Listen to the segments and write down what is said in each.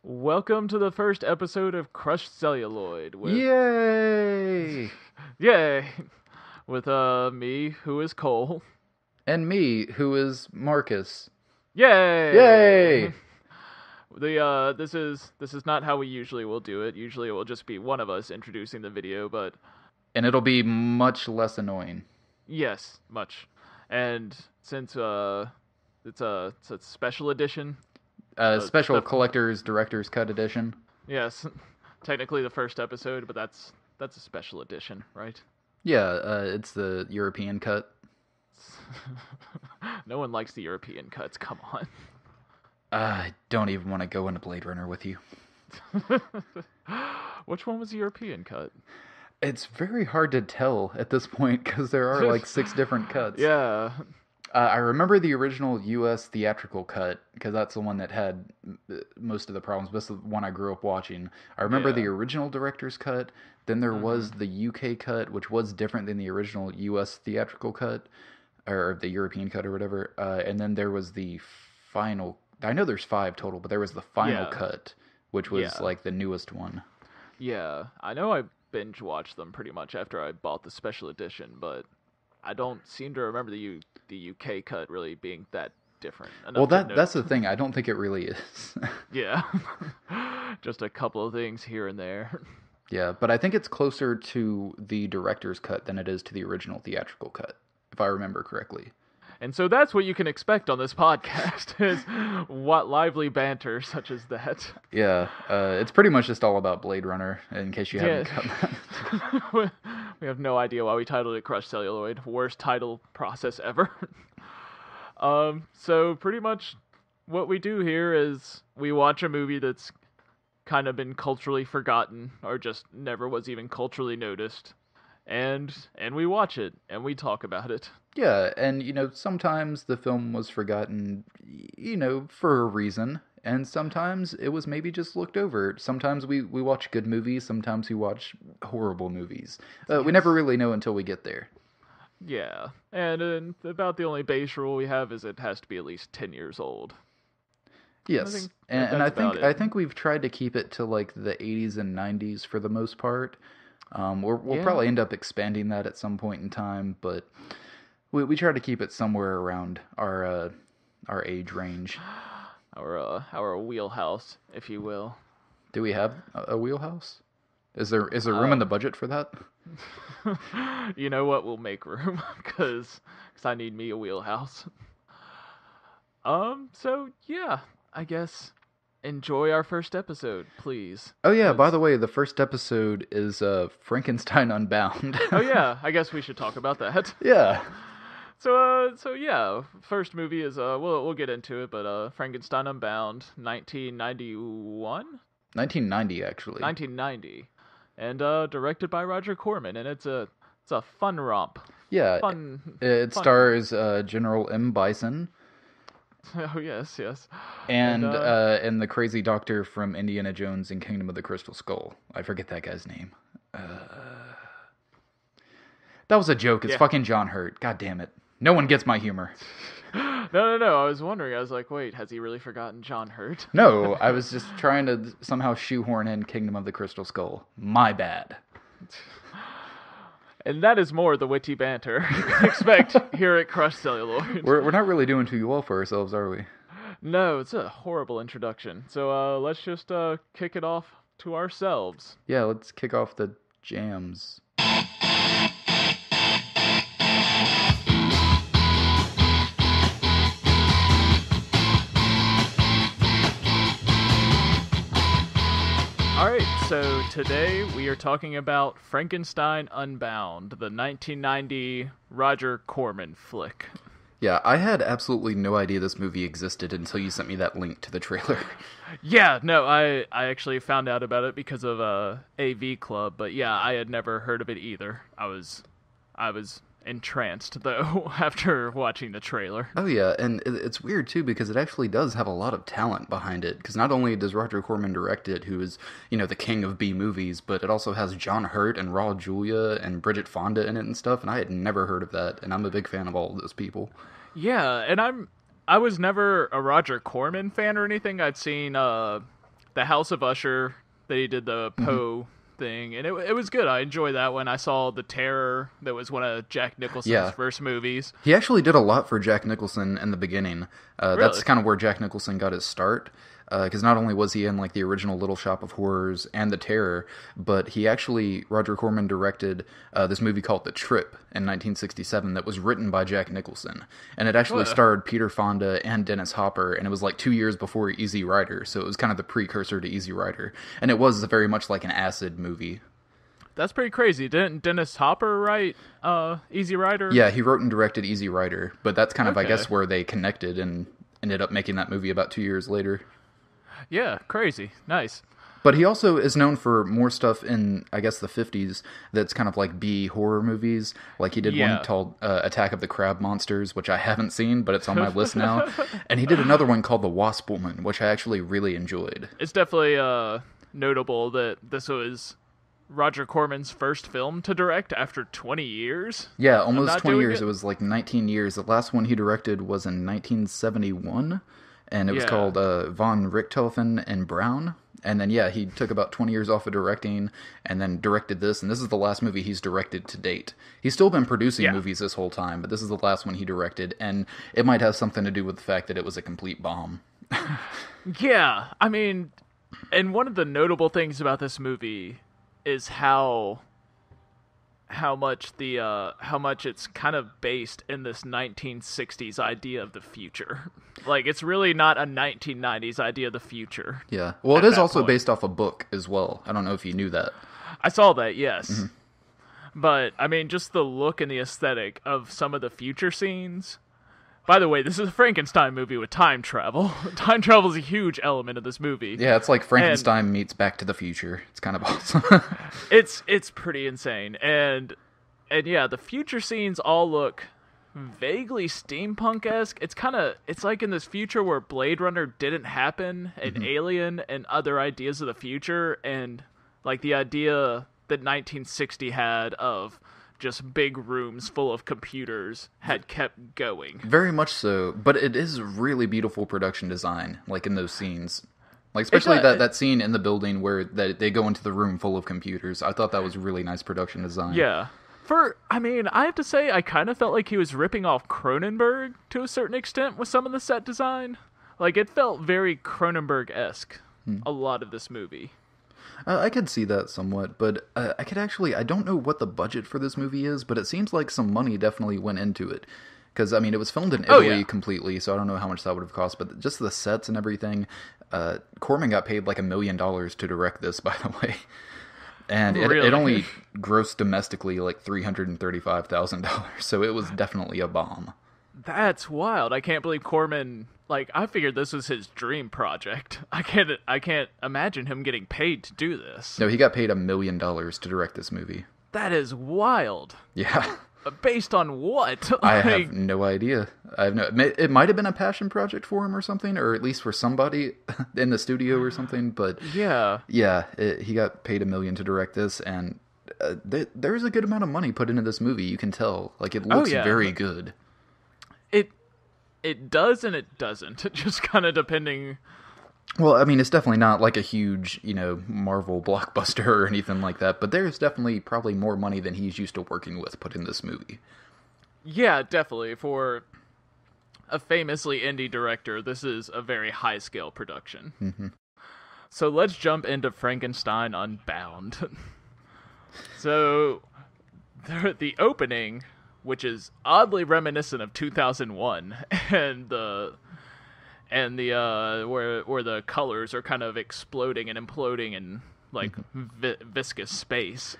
Welcome to the first episode of Crushed Celluloid with Yay! Yay! With me, who is Cole. And me, who is Marcus. Yay! Yay! This is not how we usually will do it. Usually it will just be one of us introducing the video, but And it'll be much less annoying. yes, much. And since it's a special edition. Special collector's director's cut edition. Yes, technically the first episode, but that's a special edition, right? Yeah, it's the European cut. No one likes the European cuts, come on. I don't even want to go into Blade Runner with you. Which one was the European cut? It's very hard to tell at this point because there are like 6 different cuts. Yeah. I remember the original U.S. theatrical cut because that's the one that had most of the problems. That's the one I grew up watching. I remember the original director's cut. Then there was the UK cut, which was different than the original U.S. theatrical cut, or the European cut or whatever. And then there was the final. I know there's 5 total, but there was the final cut, which was like the newest one. Yeah, I know I binge watched them pretty much after I bought the special edition, but I don't seem to remember the UK cut really being that different. Well, that's the thing. I don't think it really is. Yeah. Just a couple of things here and there. Yeah, but I think it's closer to the director's cut than it is to the original theatrical cut, if I remember correctly. And so that's what you can expect on this podcast, is what lively banter such as that. Yeah, it's pretty much just all about Blade Runner, in case you haven't gotten that. We have no idea why we titled it Crushed Celluloid. Worst title process ever. So pretty much what we do here is we watch a movie that's kind of been culturally forgotten, or just never was even culturally noticed. And we watch it, and we talk about it. Yeah, and, sometimes the film was forgotten, for a reason, and sometimes it was maybe just looked over. Sometimes we watch good movies, sometimes we watch horrible movies. We never really know until we get there. Yeah, and about the only base rule we have is it has to be at least 10 years old. Yes, I think we've tried to keep it to like the 80s and 90s for the most part. We'll probably end up expanding that at some point in time, but we try to keep it somewhere around our age range. Our wheelhouse, if you will. Do we have a wheelhouse? Is there room in the budget for that? You know what? We'll make room because I need me a wheelhouse. So yeah, I guess enjoy our first episode, please. Oh yeah, by the way, the first episode is Frankenstein Unbound. Oh yeah, I guess we should talk about that. Yeah. So yeah, first movie is we'll get into it, but Frankenstein Unbound, 1991? 1990 actually. 1990. And directed by Roger Corman, and it's a fun romp. Yeah. It stars General M. Bison. Oh yes. And the crazy doctor from Indiana Jones and Kingdom of the Crystal Skull. I forget that guy's name. That was a joke. It's fucking John Hurt. God damn it. No one gets my humor. No. I was wondering. I was like, wait, has he really forgotten John Hurt? No, I was just trying to somehow shoehorn in Kingdom of the Crystal Skull. My bad. And that is more the witty banter expect here at Crushed Celluloid. We're not really doing too well for ourselves, are we? No, it's a horrible introduction. So let's just kick it off to ourselves. Yeah, let's kick off the jams. Alright, so today we are talking about Frankenstein Unbound, the 1990 Roger Corman flick. Yeah, I had absolutely no idea this movie existed until you sent me that link to the trailer. Yeah, no, I actually found out about it because of AV Club, but yeah, I had never heard of it either. I was entranced, though, after watching the trailer. Oh yeah, and it's weird, too, because it actually does have a lot of talent behind it, because not only does Roger Corman direct it, who is, the king of B-movies, but it also has John Hurt and Raul Julia and Bridget Fonda in it and stuff, and I had never heard of that, and I'm a big fan of all of those people. Yeah, and I was never a Roger Corman fan or anything. I'd seen the House of Usher that he did the Poe thing, and it was good. I enjoyed that one. I saw The Terror, that was one of Jack Nicholson's first movies. He actually did a lot for Jack Nicholson in the beginning. Really? That's kind of where Jack Nicholson got his start. Because not only was he in like the original Little Shop of Horrors and The Terror, but Roger Corman directed this movie called The Trip in 1967 that was written by Jack Nicholson. And it actually starred Peter Fonda and Dennis Hopper, and it was like 2 years before Easy Rider, so it was kind of the precursor to Easy Rider. And it was very much like an acid movie. That's pretty crazy. Didn't Dennis Hopper write Easy Rider? Yeah, he wrote and directed Easy Rider, but that's kind of, I guess, where they connected and ended up making that movie about 2 years later. Yeah, crazy. Nice. But he also is known for more stuff in, I guess, the 50s that's kind of like B horror movies. Like he did one called Attack of the Crab Monsters, which I haven't seen, but it's on my list now. And he did another one called The Wasp Woman, which I actually really enjoyed. It's definitely notable that this was Roger Corman's first film to direct after 20 years. Yeah, almost 20 years. It was like 19 years. The last one he directed was in 1971. And it was called Von Richthofen and Brown. And then, he took about 20 years off of directing and then directed this. And this is the last movie he's directed to date. He's still been producing movies this whole time, but this is the last one he directed. And it might have something to do with the fact that it was a complete bomb. Yeah, I mean, and one of the notable things about this movie is how much it's kind of based in this 1960s idea of the future. Like, it's really not a 1990s idea of the future. Yeah. Well, it is also based off a book as well. I don't know if you knew that. I saw that, yes. Mm-hmm. But, I mean, just the look and the aesthetic of some of the future scenes. By the way, this is a Frankenstein movie with time travel. Time travel is a huge element of this movie. Yeah, it's like Frankenstein meets Back to the Future. It's kind of awesome. It's pretty insane. And yeah, the future scenes all look vaguely steampunk-esque. It's like in this future where Blade Runner didn't happen, and Alien and other ideas of the future, and like the idea that 1960 had of just big rooms full of computers had kept going. Very much so, but it is really beautiful production design, like in those scenes. Like especially that scene in the building where they go into the room full of computers. I thought that was really nice production design. Yeah. I have to say, I kind of felt like he was ripping off Cronenberg to a certain extent with some of the set design. Like, it felt very Cronenberg-esque, a lot of this movie. I could see that somewhat, but I don't know what the budget for this movie is, but it seems like some money definitely went into it. Because, I mean, it was filmed in Italy completely, so I don't know how much that would have cost, but just the sets and everything, Corman got paid like $1 million to direct this, by the way. And it only grossed domestically like $335,000, so it was definitely a bomb. That's wild. I can't believe Corman, like, I figured this was his dream project. I can't imagine him getting paid to do this. No, he got paid $1 million to direct this movie. That is wild. Yeah. Based on what? I have no idea. It might have been a passion project for him or something, or at least for somebody in the studio or something. But he got paid $1 million to direct this, and there's a good amount of money put into this movie. You can tell, like it looks very good. It does and it doesn't. Just kind of depending. Well, I mean, it's definitely not like a huge, Marvel blockbuster or anything like that, but there's definitely probably more money than he's used to working with put in this movie. Yeah, definitely. For a famously indie director, this is a very high-scale production. Mm-hmm. So let's jump into Frankenstein Unbound. So, the opening, which is oddly reminiscent of 2001, and where the colors are kind of exploding and imploding in like viscous space.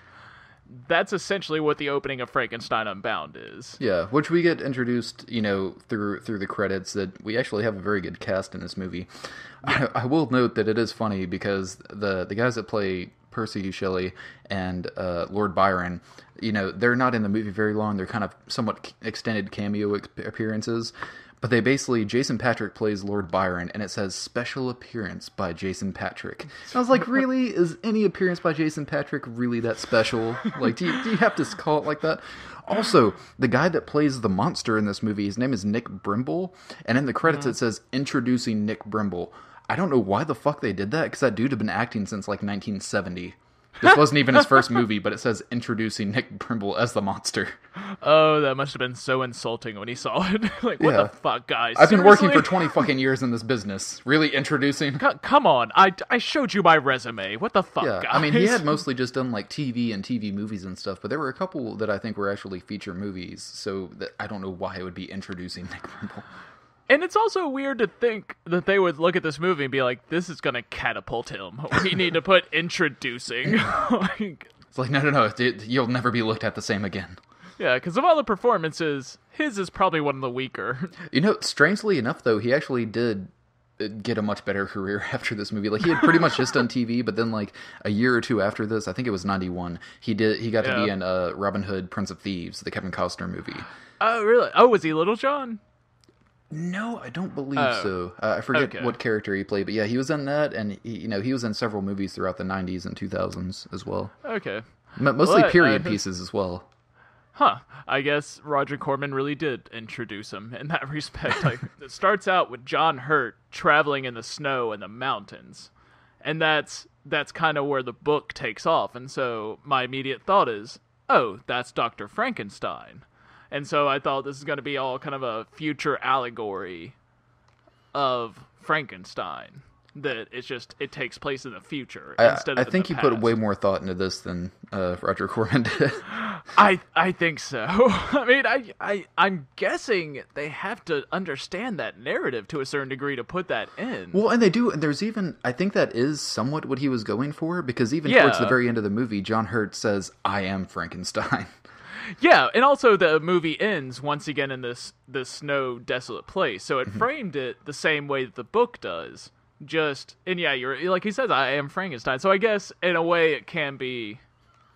That's essentially what the opening of Frankenstein Unbound is. Yeah, which we get introduced, through the credits, that we actually have a very good cast in this movie. I will note that it is funny because the guys that play Percy Shelley and Lord Byron, they're not in the movie very long. They're kind of somewhat extended cameo appearances. But they basically, Jason Patrick plays Lord Byron, and it says, special appearance by Jason Patrick. And I was like, really? Is any appearance by Jason Patrick really that special? Like, do you have to call it like that? Also, the guy that plays the monster in this movie, his name is Nick Brimble, and in the credits it says, introducing Nick Brimble. I don't know why the fuck they did that, because that dude had been acting since like 1970. This wasn't even his first movie, but it says introducing Nick Brimble as the monster. Oh, that must have been so insulting when he saw it. Like, what the fuck, guys? I've been working for 20 fucking years in this business. Really introducing? Come on, I showed you my resume. What the fuck, guys? I mean, he had mostly just done like TV and TV movies and stuff, but there were a couple that I think were actually feature movies, so I don't know why it would be introducing Nick Brimble. And it's also weird to think that they would look at this movie and be like, this is going to catapult him. We need to put introducing. It's like, no, you'll never be looked at the same again. Yeah, because of all the performances, his is probably one of the weaker. You know, strangely enough, though, he actually did get a much better career after this movie. Like, he had pretty much just done TV, but then, like, a year or two after this, I think it was 91, he got to be in Robin Hood, Prince of Thieves, the Kevin Costner movie. Oh, really? Oh, was he Little John? No, I don't believe so. I forget what character he played, but yeah, he was in that, and he was in several movies throughout the 90s and 2000s as well. Okay. Mostly period pieces as well. Huh. I guess Roger Corman really did introduce him in that respect. Like, it starts out with John Hurt traveling in the snow in the mountains, and that's kind of where the book takes off, and so my immediate thought is, oh, that's Dr. Frankenstein. And so I thought this is going to be all kind of a future allegory of Frankenstein. That it takes place in the future instead of I think in the you past. put way more thought into this than Roger Corman did. I think so. I mean, I'm guessing they have to understand that narrative to a certain degree to put that in. Well, and they do. And there's even, I think that is somewhat what he was going for, because even towards the very end of the movie, John Hurt says, "I am Frankenstein." Yeah, and also the movie ends once again in this snow desolate place, so it framed it the same way that the book does. You're like he says, I am Frankenstein. So I guess in a way it can be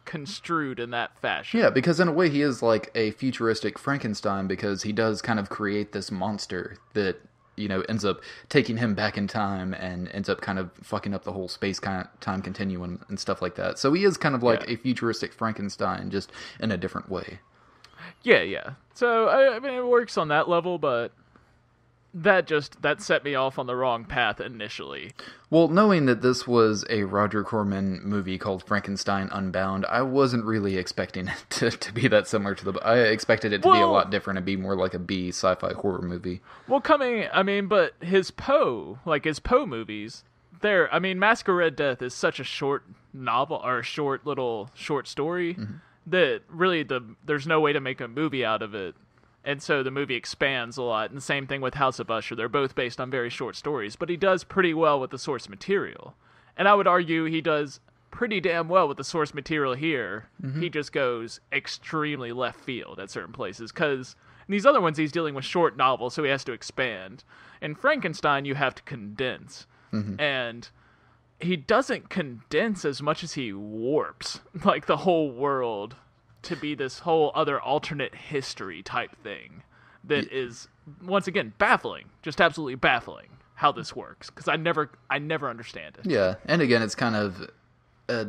construed in that fashion. Yeah, because in a way he is like a futuristic Frankenstein, because he does kind of create this monster that ends up taking him back in time and ends up kind of fucking up the whole space-time continuum and stuff like that. So he is kind of like a futuristic Frankenstein, just in a different way. Yeah. So, I mean, it works on that level, but that set me off on the wrong path initially. Well, knowing that this was a Roger Corman movie called Frankenstein Unbound, I wasn't really expecting it to be that similar to I expected it to be a lot different and be more like a B sci-fi horror movie. Well, but his Poe movies, Masquerade Death is such a short novel, or a short story, that really there's no way to make a movie out of it. And so the movie expands a lot. And the same thing with House of Usher. They're both based on very short stories. But he does pretty well with the source material. And I would argue he does pretty damn well with the source material here. He just goes extremely left field at certain places. Because in these other ones, he's dealing with short novels, so he has to expand. In Frankenstein, you have to condense. And he doesn't condense as much as he warps. Like the whole world to be this whole other alternate history type thing that is, once again, baffling. Just absolutely baffling how this works, because I never understand it. Yeah, and again, it's kind of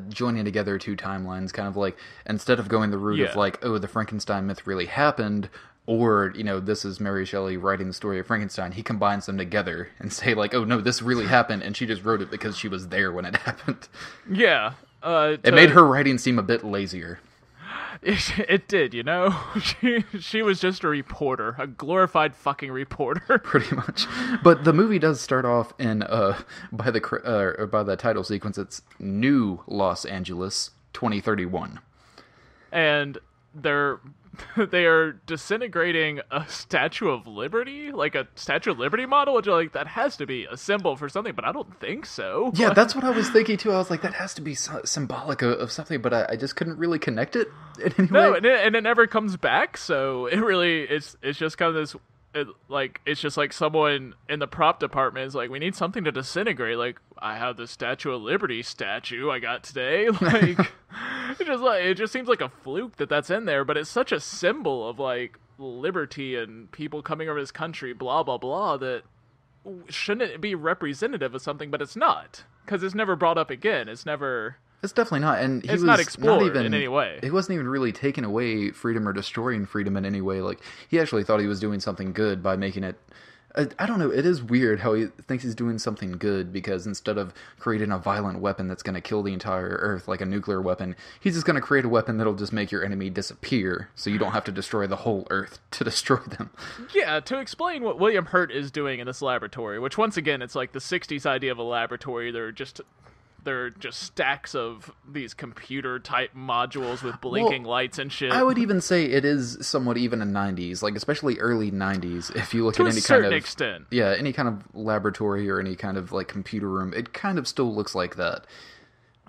joining together two timelines, kind of like, instead of going the route of like, oh, the Frankenstein myth really happened, or, this is Mary Shelley writing the story of Frankenstein, he combines them together and say like, oh no, this really happened, and she just wrote it because she was there when it happened. Yeah. It made her writing seem a bit lazier. It did, She was just a reporter, a glorified fucking reporter. Pretty much. But the movie does start off in by the title sequence. It's New Los Angeles 2031, and they are disintegrating a Statue of Liberty, like a Statue of Liberty model, which like that has to be a symbol for something, but I don't think so. Yeah, that's what I was thinking too. I was like, that has to be symbolic of something, but I just couldn't really connect it in any way. No, and it never comes back, so it really it's just kind of this. It's just like someone in the prop department is like, we need something to disintegrate. Like, I have the Statue of Liberty statue I got today. Like, it just seems like a fluke that's in there, but it's such a symbol of like liberty and people coming over this country, blah blah blah. That shouldn't it be representative of something? But it's not, because it's never brought up again. It's definitely not, and it's not explored in any way. He wasn't even really taking away freedom or destroying freedom in any way. Like, he actually thought he was doing something good by making it I don't know. It is weird how he thinks he's doing something good because instead of creating a violent weapon that's going to kill the entire Earth like a nuclear weapon, he's just going to create a weapon that'll just make your enemy disappear so you don't have to destroy the whole Earth to destroy them. Yeah, to explain what William Hurt is doing in this laboratory, which once again, it's like the 60s idea of a laboratory. They're just stacks of these computer-type modules with blinking lights and shit. I would even say it is somewhat even in 90s, like especially early 90s. If you look to at a any certain kind of extent, yeah, any kind of laboratory or any kind of like computer room, it kind of still looks like that.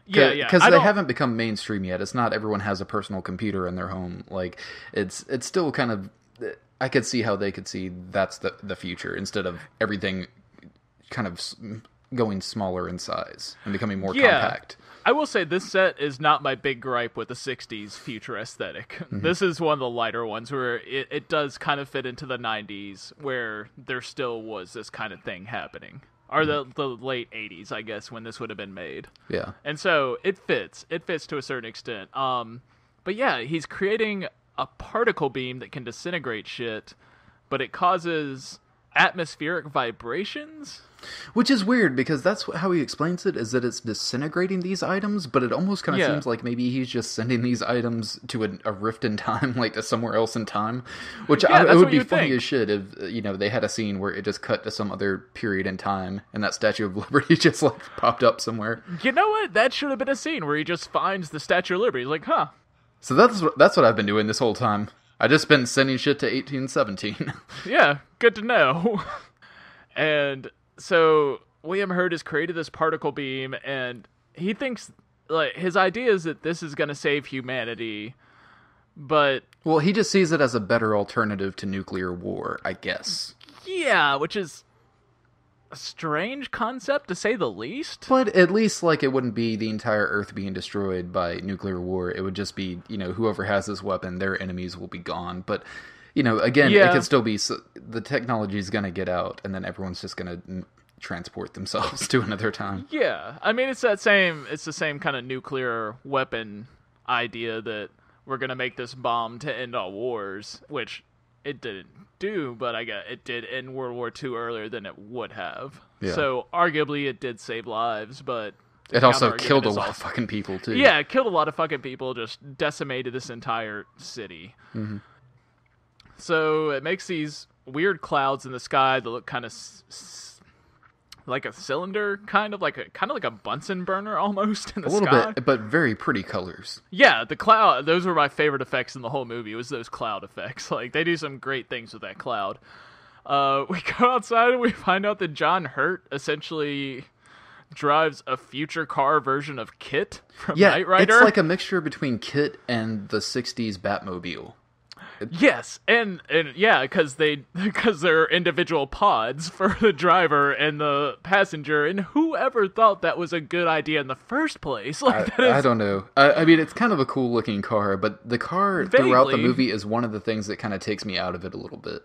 Yeah, because they haven't become mainstream yet. It's not everyone has a personal computer in their home. Like it's still kind of. I could see how they could see that's the future instead of everything kind of going smaller in size and becoming more compact. I will say this set is not my big gripe with the 60s future aesthetic. Mm-hmm. This is one of the lighter ones where it does kind of fit into the 90s where there still was this kind of thing happening. Or the late 80s, I guess, when this would have been made. Yeah. And so it fits. It fits to a certain extent. But yeah, he's creating a particle beam that can disintegrate shit, but it causes atmospheric vibrations. Which is weird, because that's how he explains it, is that it's disintegrating these items, but it almost kind of seems like maybe he's just sending these items to a rift in time, like to somewhere else in time. Which it would be funny as shit if, they had a scene where it just cut to some other period in time, and that Statue of Liberty just, like, popped up somewhere. You know what? That should have been a scene where he just finds the Statue of Liberty. He's like, huh. So that's what I've been doing this whole time. I just been sending shit to 1817. Yeah, good to know. And so William Hurt has created this particle beam, and he thinks, like, his idea is that this is going to save humanity, but... Well, he just sees it as a better alternative to nuclear war, I guess. Yeah, which is a strange concept, to say the least. But at least, like, it wouldn't be the entire Earth being destroyed by nuclear war. It would just be, whoever has this weapon, their enemies will be gone. But, again, it could still be... the technology is going to get out, and then everyone's just going to transport themselves to another time. Yeah. I mean, it's the same kind of nuclear weapon idea that we're going to make this bomb to end all wars, which it didn't do, but I guess it did end World War II earlier than it would have. Yeah. So arguably it did save lives, but it also killed a lot of fucking people too. Yeah, it killed a lot of fucking people, just decimated this entire city. Mm-hmm. So it makes these weird clouds in the sky that look kind of like a cylinder, kind of like a Bunsen burner almost in the sky. A little bit, but very pretty colors. Yeah, the cloud, those were my favorite effects in the whole movie, was those cloud effects. Like, they do some great things with that cloud. We go outside and we find out that John Hurt essentially drives a future car version of KITT from Knight Rider. It's like a mixture between KITT and the 60s Batmobile. Yes, and yeah, because they're individual pods for the driver and the passenger, and whoever thought that was a good idea in the first place? Like, I don't know. I mean, it's kind of a cool looking car, but the car throughout the movie is one of the things that kind of takes me out of it a little bit.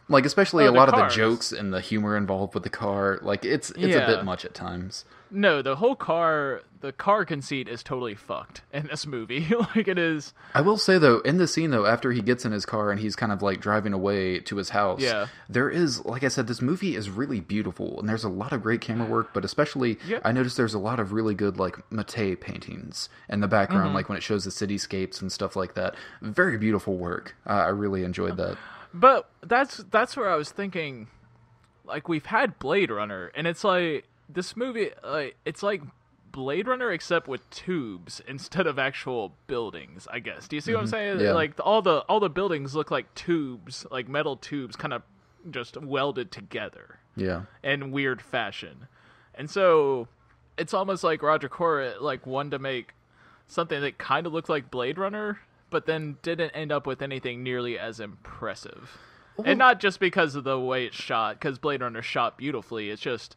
Like, especially a lot of the jokes and the humor involved with the car. Like, it's a bit much at times. No, the car conceit is totally fucked in this movie. Like, it is. I will say, though, in the scene, though, after he gets in his car and he's kind of, like, driving away to his house, there is, like I said, this movie is really beautiful, and there's a lot of great camera work, but especially, I noticed there's a lot of really good, like, Matei paintings in the background, like when it shows the cityscapes and stuff like that. Very beautiful work. I really enjoyed that. But that's where I was thinking, like, we've had Blade Runner, and it's like, this movie, it's like Blade Runner except with tubes instead of actual buildings, I guess. Do you see what I'm saying? Yeah. Like, all the buildings look like tubes, like metal tubes kind of just welded together. Yeah. In weird fashion. And so it's almost like Roger Corman, like, wanted to make something that kind of looked like Blade Runner, but then didn't end up with anything nearly as impressive. Well, and not just because of the way it's shot, because Blade Runner shot beautifully. It's just,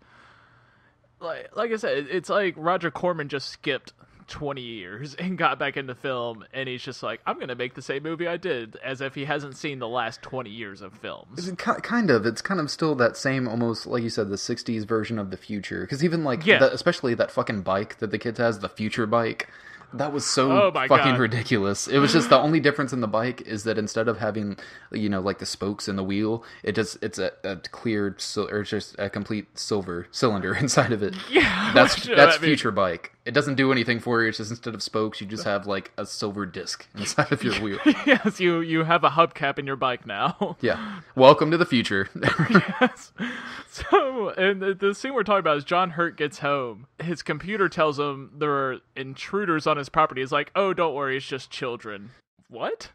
like I said, it's like Roger Corman just skipped 20 years and got back into film, and he's just like, I'm going to make the same movie I did, as if he hasn't seen the last 20 years of films. It's kind of still that same, almost, like you said, the 60s version of the future. Because even, like, especially that fucking bike that the kid has, the future bike, That was so Oh my fucking God. ridiculous. It was just the only difference in the bike is that instead of having, like the spokes in the wheel, it's a clear, or just a complete silver cylinder inside of it. Yeah, That's future bike. It doesn't do anything for you. It's just instead of spokes, you just have like a silver disc inside of your wheel. Yes, you have a hubcap in your bike now. Yeah. Welcome to the future. Yes. So, and the scene we're talking about is John Hurt gets home. His computer tells him there are intruders on his property. He's like, oh, don't worry, it's just children. What?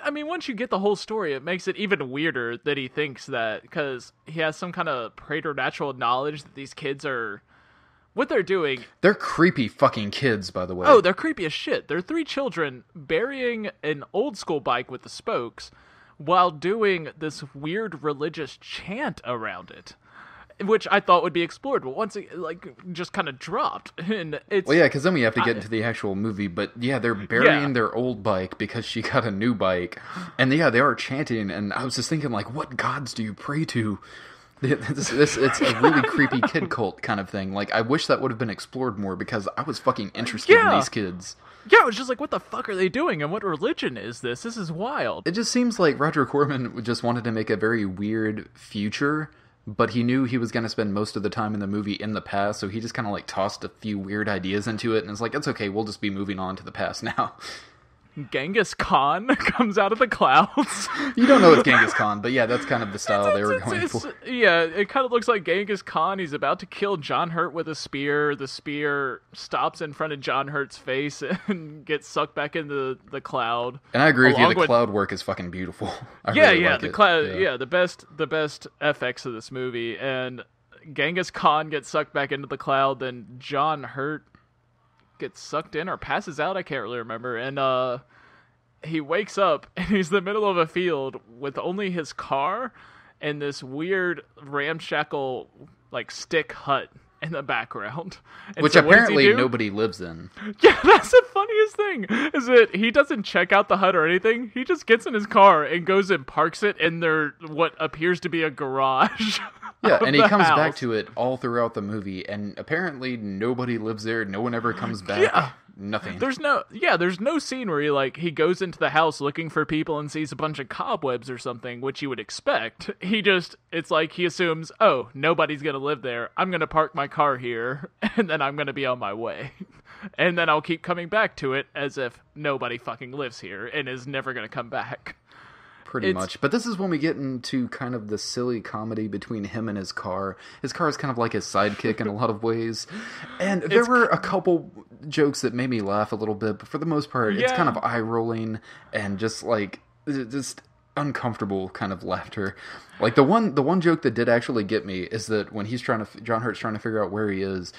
I mean, once you get the whole story, it makes it even weirder that he thinks that, because he has some kind of preternatural knowledge that these kids are... What they're doing... They're creepy fucking kids, by the way. Oh, they're creepy as shit. They're 3 children burying an old school bike with the spokes while doing this weird religious chant around it, which I thought would be explored, but once it just kind of dropped. And it's well, yeah, because then we have to get into the actual movie. But yeah, they're burying their old bike because she got a new bike, and yeah, they are chanting. And I was just thinking, like, what gods do you pray to? It's a really creepy kid cult kind of thing. Like, I wish that would have been explored more because I was fucking interested in these kids. Yeah, I was just like, what the fuck are they doing, and what religion is this? This is wild. It just seems like Roger Corman just wanted to make a very weird future, but he knew he was going to spend most of the time in the movie in the past, so he just kind of like tossed a few weird ideas into it, and it's like, it's okay, we'll just be moving on to the past now. Genghis Khan comes out of the clouds. You don't know it's Genghis Khan, but yeah, that's kind of the style they were going for. Yeah, it kind of looks like Genghis Khan. He's about to kill John Hurt with a spear. The spear stops in front of John Hurt's face and gets sucked back into the cloud. And I agree with you, the cloud work is fucking beautiful. The cloud. Yeah, the best FX of this movie. And Genghis Khan gets sucked back into the cloud. Then John Hurt gets sucked in or passes out. I can't really remember. And he wakes up and he's in the middle of a field with only his car and this weird ramshackle like stick hut in the background. And which apparently nobody lives in. Yeah, that's the funniest thing, is that he doesn't check out the hut or anything. He just gets in his car and goes and parks it in what appears to be a garage. Yeah, and he comes back to it all throughout the movie, and apparently nobody lives there. No one ever comes back. Yeah. Nothing. There's no scene where he goes into the house looking for people and sees a bunch of cobwebs or something, which you would expect. It's like he assumes, oh, nobody's gonna live there. I'm gonna park my car here, and then I'm gonna be on my way. And then I'll keep coming back to it as if nobody fucking lives here and is never gonna come back. Pretty much. But this is when we get into kind of the silly comedy between him and his car. His car is kind of like his sidekick in a lot of ways. And there were a couple jokes that made me laugh a little bit, but for the most part, it's kind of eye-rolling and just uncomfortable kind of laughter. Like the one joke that did actually get me is that when John Hurt's trying to figure out where he is,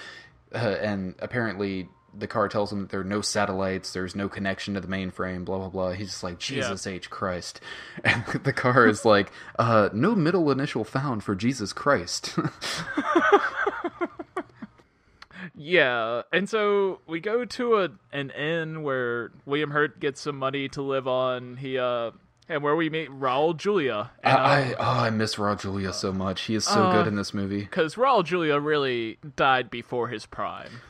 and apparently the car tells him that there are no satellites, there's no connection to the mainframe, blah, blah, blah. He's just like, Jesus H. Christ. And the car is like, no middle initial found for Jesus Christ. Yeah, and so we go to an inn where William Hurt gets some money to live on. And where we meet Raul Julia. And, I miss Raul Julia so much. He is so good in this movie. Because Raul Julia really died before his prime.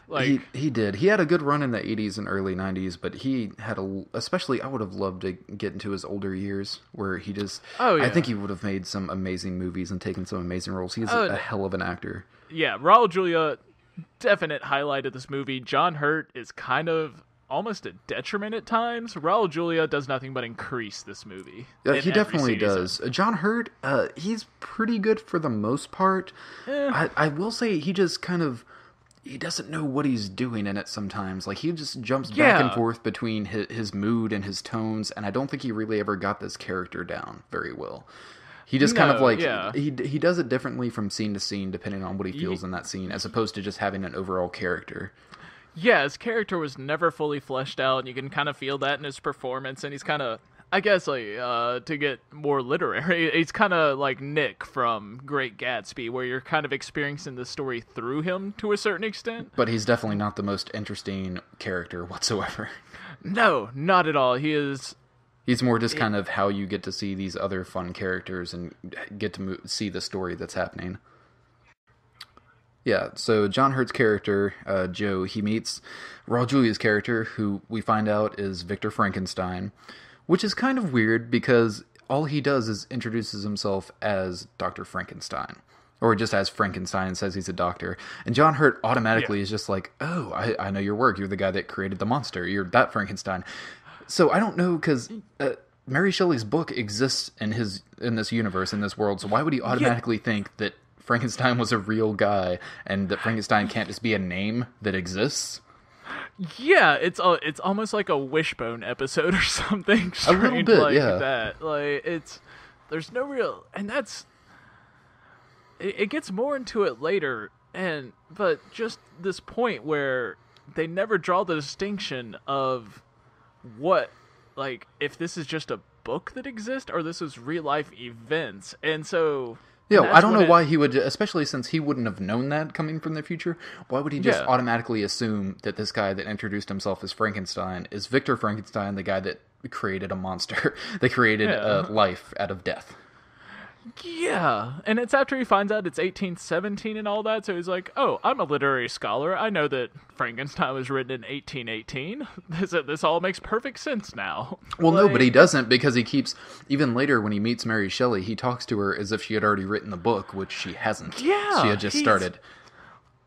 He did. He had a good run in the 80s and early 90s, but he had especially, I would have loved to get into his older years, where he just... Oh, yeah. I think he would have made some amazing movies and taken some amazing roles. He's a hell of an actor. Yeah, Raul Julia, definite highlight of this movie. John Hurt is kind of... almost a detriment at times. Raul Julia does nothing but increase this movie. He definitely does. John Hurt, he's pretty good for the most part. I will say he just kind of... he doesn't know what he's doing in it sometimes. Like, he just jumps back and forth between his mood and his tones, and I don't think he really ever got this character down very well. He just kind of he does it differently from scene to scene depending on what he feels in that scene, as opposed to just having an overall character. Yeah, his character was never fully fleshed out, and you can kind of feel that in his performance, and he's kind of, I guess, to get more literary, he's kind of like Nick from Great Gatsby, where you're kind of experiencing the story through him to a certain extent. But he's definitely not the most interesting character whatsoever. No, not at all. He's more just kind of how you get to see these other fun characters and get to see the story that's happening. Yeah, so John Hurt's character, Joe, he meets Raul Julia's character, who we find out is Victor Frankenstein, which is kind of weird because all he does is introduces himself as Dr. Frankenstein. Or just as Frankenstein and says he's a doctor. And John Hurt automatically is just like, oh, I know your work. You're the guy that created the monster. You're that Frankenstein. So I don't know, because Mary Shelley's book exists in this universe, in this world. So why would he automatically think that Frankenstein was a real guy and that Frankenstein can't just be a name that exists? Yeah, it's almost like a Wishbone episode or something. A little bit, like yeah. that. Like there's no real, and that's. It gets more into it later, but just this point where they never draw the distinction of what, like, if this is just a book that exists or this is real life events, and so. Yeah, I don't know why he would, especially since he wouldn't have known that coming from the future. Why would he just automatically assume that this guy that introduced himself as Frankenstein is Victor Frankenstein, the guy that created a monster, that created life out of death? Yeah, and it's after he finds out it's 1817 and all that, so he's like, oh, I'm a literary scholar. I know that Frankenstein was written in 1818. This all makes perfect sense now. Well, no, but he doesn't, because he keeps, even later when he meets Mary Shelley, he talks to her as if she had already written the book, which she hasn't. Yeah. She had just started.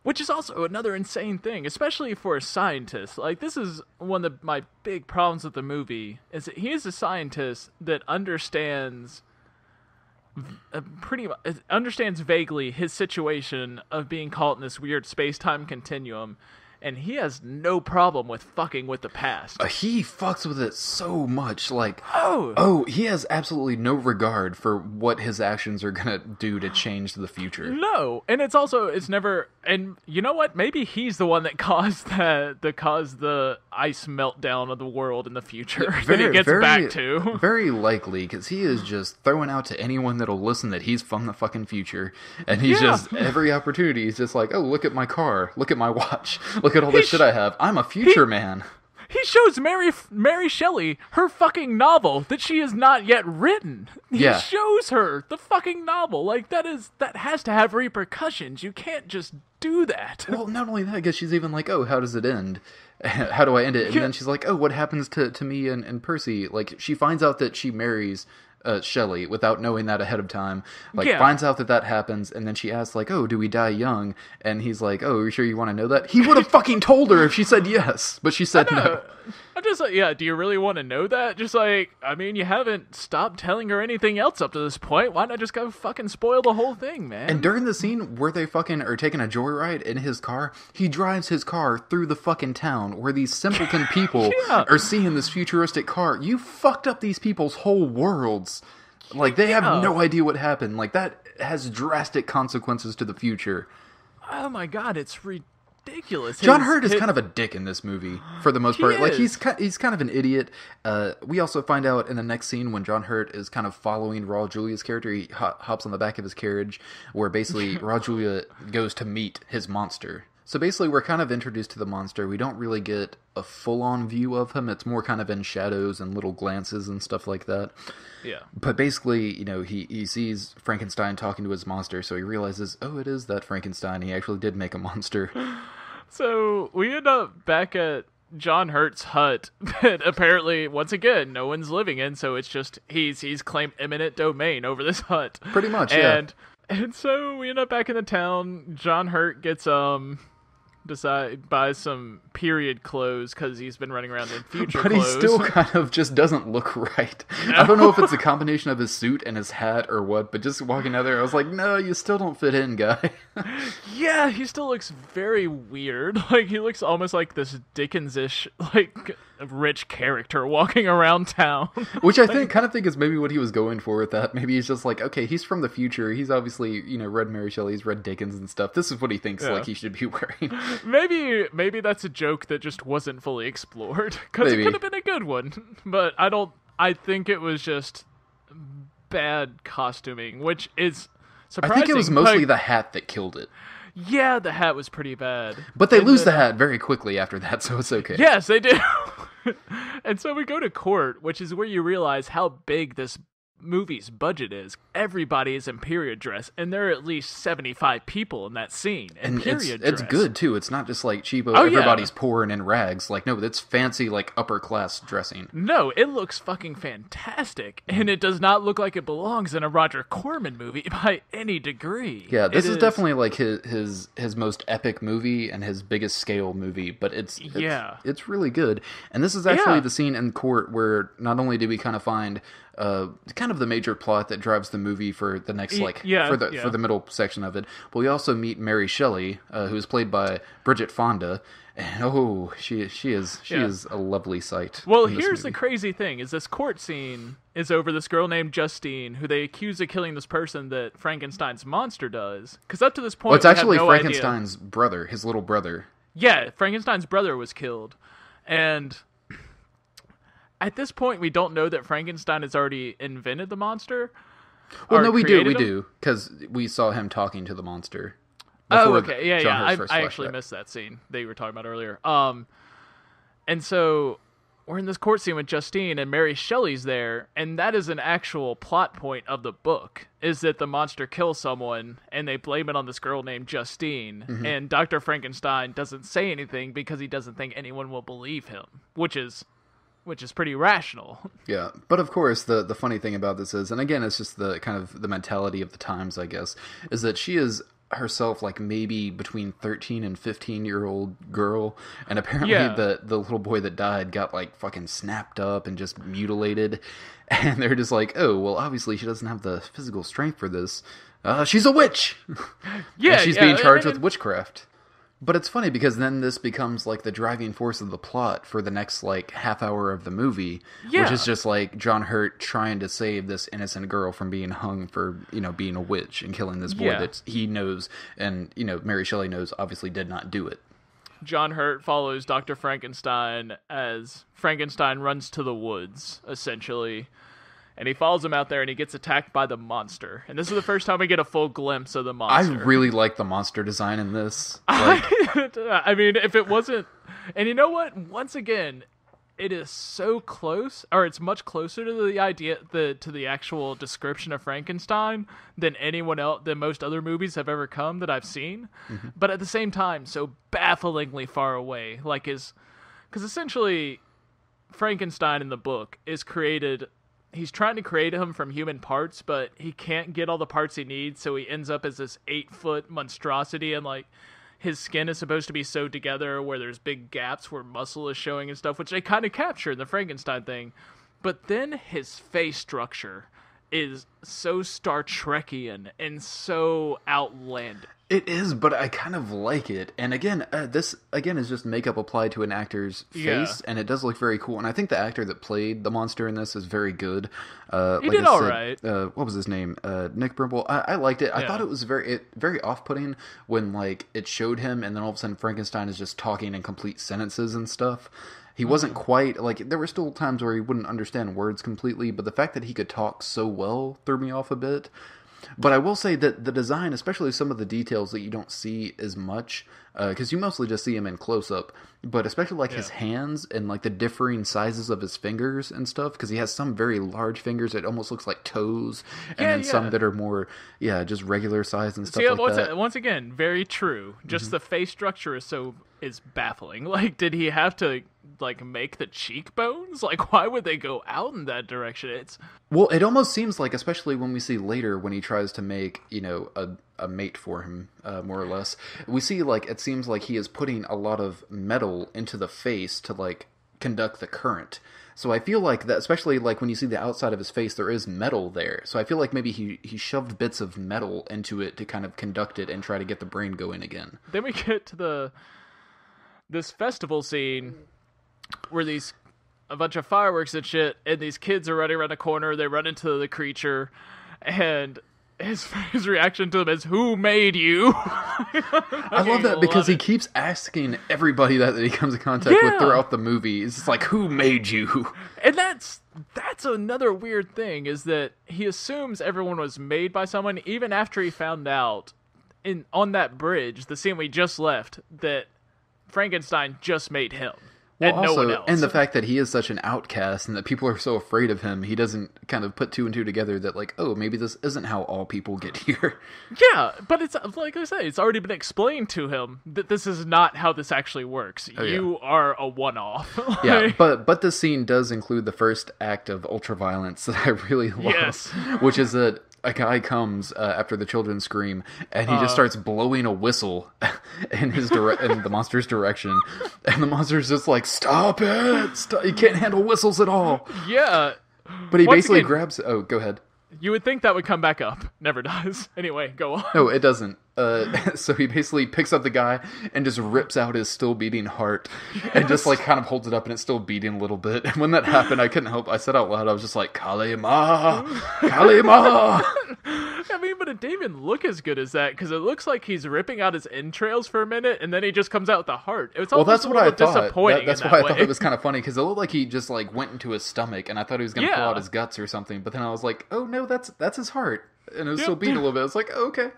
Which is also another insane thing, especially for a scientist. Like, this is one of my big problems with the movie, is that he is a scientist that understands vaguely his situation of being caught in this weird space-time continuum, and he has no problem with fucking with the past. He fucks with it so much, like, oh, he has absolutely no regard for what his actions are gonna do to change the future. No, and it's never, and you know what? Maybe he's the one that caused the ice meltdown of the world in the future that he gets back to. Very likely, because he is just throwing out to anyone that'll listen that he's from the fucking future, and he's just, every opportunity, he's just like, oh, look at my car, look at my watch, look at all the shit I have. I'm a future man. He shows Mary Shelley her fucking novel that she has not yet written. He shows her the fucking novel. Like, that has to have repercussions. You can't just do that. Well, not only that, I guess she's even like, oh, how does it end? How do I end it? And then she's like, oh, what happens to me and Percy? Like, she finds out that she marries Shelley without knowing that ahead of time. Like, finds out that happens, and then she asks, like, oh, do we die young? And he's like, oh, are you sure you want to know that? He would have fucking told her if she said yes, but she said no. I'm just like, yeah, do you really want to know that? Just like, I mean, you haven't stopped telling her anything else up to this point. Why not just go fucking spoil the whole thing, man? And during the scene where they fucking are taking a joyride in his car, he drives his car through the fucking town where these simpleton people are seeing this futuristic car. You fucked up these people's whole worlds. Like, they have no idea what happened. Like, that has drastic consequences to the future. Oh my god, it's ridiculous. John Hurt is kind of a dick in this movie, for the most part. Like, he's kind of an idiot. We also find out in the next scene when John Hurt is kind of following Raul Julia's character, he hops on the back of his carriage, where basically Raul Julia goes to meet his monster. So basically, we're kind of introduced to the monster. We don't really get a full-on view of him. It's more kind of in shadows and little glances and stuff like that. Yeah. But basically, you know, he sees Frankenstein talking to his monster, so he realizes, oh, it is that Frankenstein. He actually did make a monster. So we end up back at John Hurt's hut that apparently, once again, no one's living in, so it's just, he's claimed eminent domain over this hut. Pretty much, And so we end up back in the town. John Hurt gets, buys some period clothes because he's been running around in future but clothes. He still kind of just doesn't look right. No. I don't know if it's a combination of his suit and his hat or what, but just walking out there, I was like, no, you still don't fit in, guy. Yeah, he still looks very weird. Like, he looks almost like this Dickens-ish, like, rich character walking around town. Which I kind of think is maybe what he was going for with that. Maybe he's just like, okay, he's from the future. He's obviously, you know, read Mary Shelley, he's read Dickens and stuff. This is what he thinks like he should be wearing. Maybe that's a joke that just wasn't fully explored, because it could have been a good one. But I think it was just bad costuming, which is surprising. I think it was mostly the hat that killed it. Yeah, the hat was pretty bad. But they lose the hat very quickly after that, so it's okay. Yes, they do. And so we go to court, which is where you realize how big this movie's budget is. Everybody is in period dress, and there are at least 75 people in that scene in period dress. It's good too. It's not just like cheapo. Oh, everybody's poor and in rags. Like, no, it's fancy, like upper class dressing. No, it looks fucking fantastic, and it does not look like it belongs in a Roger Corman movie by any degree. Yeah, this is definitely like his most epic movie and his biggest scale movie, but it's really good. And this is actually the scene in court where not only do we kind of find kind of the major plot that drives the movie for the next for the middle section of it, but we also meet Mary Shelley, who is played by Bridget Fonda, and she is a lovely sight. Well, here's the crazy thing: is this court scene is over this girl named Justine, who they accuse of killing this person that Frankenstein's monster does. Because up to this point, it's actually Frankenstein's brother, his little brother. Yeah, Frankenstein's brother was killed, and at this point, we don't know that Frankenstein has already invented the monster. Well, no, we do, because we saw him talking to the monster. Oh, okay, yeah. I actually missed that scene that you were talking about earlier. And so we're in this court scene with Justine, and Mary Shelley's there, and that is an actual plot point of the book, is that the monster kills someone, and they blame it on this girl named Justine, and Dr. Frankenstein doesn't say anything because he doesn't think anyone will believe him, which is pretty rational. Yeah, but of course, the funny thing about this is, and again, it's just the kind of the mentality of the times, I guess, is that she is herself like maybe between 13 and 15-year-old girl, and apparently the little boy that died got like fucking snapped up and just mutilated, and they're just like, oh, well, obviously she doesn't have the physical strength for this. She's a witch! Yeah, and she's being charged with witchcraft. But it's funny because then this becomes like the driving force of the plot for the next like half hour of the movie, which is just like John Hurt trying to save this innocent girl from being hung for, being a witch and killing this boy that he knows and, Mary Shelley knows obviously did not do it. John Hurt follows Dr. Frankenstein as Frankenstein runs to the woods, essentially. And he follows him out there, and he gets attacked by the monster. And this is the first time we get a full glimpse of the monster. I really like the monster design in this. I mean, if it wasn't... And you know what? Once again, it is so close, or it's much closer to the idea, to the actual description of Frankenstein than anyone else, than most other movies have ever come that I've seen. Mm-hmm. But at the same time, so bafflingly far away. Because essentially, Frankenstein in the book is created... He's trying to create him from human parts, but he can't get all the parts he needs, so he ends up as this 8-foot monstrosity, and like his skin is supposed to be sewed together where there's big gaps where muscle is showing and stuff, which they kind of capture in the Frankenstein thing. But then his face structure is so Star Trekian and so outlandish. It is, but I kind of like it. And again, this is just makeup applied to an actor's face, and it does look very cool. And I think the actor that played the monster in this is very good. He did all right. What was his name? Nick Brimble. I liked it. I thought it was very off-putting when like it showed him, and then all of a sudden Frankenstein is just talking in complete sentences and stuff. He wasn't quite, like, there were still times where he wouldn't understand words completely, but the fact that he could talk so well threw me off a bit. But I will say that the design, especially some of the details that you don't see as much, because you mostly just see him in close-up, but especially like his hands and like the differing sizes of his fingers and stuff, because he has some very large fingers that almost looks like toes, and then some that are more, just regular size and stuff like that. Once again, very true. Just the face structure is baffling. Like, did he have to like make the cheekbones? Like, why would they go out in that direction? It almost seems like, especially when we see later when he tries to make a mate for him, more or less, we see like it seems like he is putting a lot of metal into the face to like conduct the current. So I feel like that, especially like when you see the outside of his face, there is metal there. So I feel like maybe he shoved bits of metal into it to kind of conduct it and try to get the brain going again. Then we get to this festival scene where a bunch of fireworks and shit, and these kids are running around a corner, they run into the creature, and his reaction to them is, "Who made you?" I love that because he keeps asking everybody that he comes in contact with throughout the movie. It's just like, "Who made you?" And that's another weird thing, is that he assumes everyone was made by someone, even after he found out on that bridge, the scene we just left, that Frankenstein just made him. Well, and no one also, else. and the fact that he is such an outcast and that people are so afraid of him, he doesn't kind of put two and two together that, like, oh, maybe this isn't how all people get here. Yeah, but it's like I say, it's already been explained to him that this is not how this actually works. You are a one-off. Yeah, but this scene does include the first act of ultraviolence that I really love, Yes. which is that a guy comes after the children scream, and he just starts blowing a whistle in in the monster's direction, and the monster's just like, "Stop it! Stop. You can't handle whistles at all." Yeah. But he Once basically again, grabs. Oh, go ahead. You would think that would come back up. Never does. Anyway, go on. No, it doesn't. So he basically picks up the guy and just rips out his still beating heart, and just like kind of holds it up, and it's still beating a little bit. And when that happened, I couldn't help. I said out loud, I was just like, "Kalima, Kalima." I mean, but it didn't even look as good as that, because it looks like he's ripping out his entrails for a minute, and then he just comes out with the heart. It's Well, almost that's what I thought. disappointing. That's why I thought it was kind of funny, because it looked like he just like went into his stomach, and I thought he was going to pull out his guts or something. But then I was like, oh no, that's his heart, and it was still beating a little bit. I was like, oh, okay.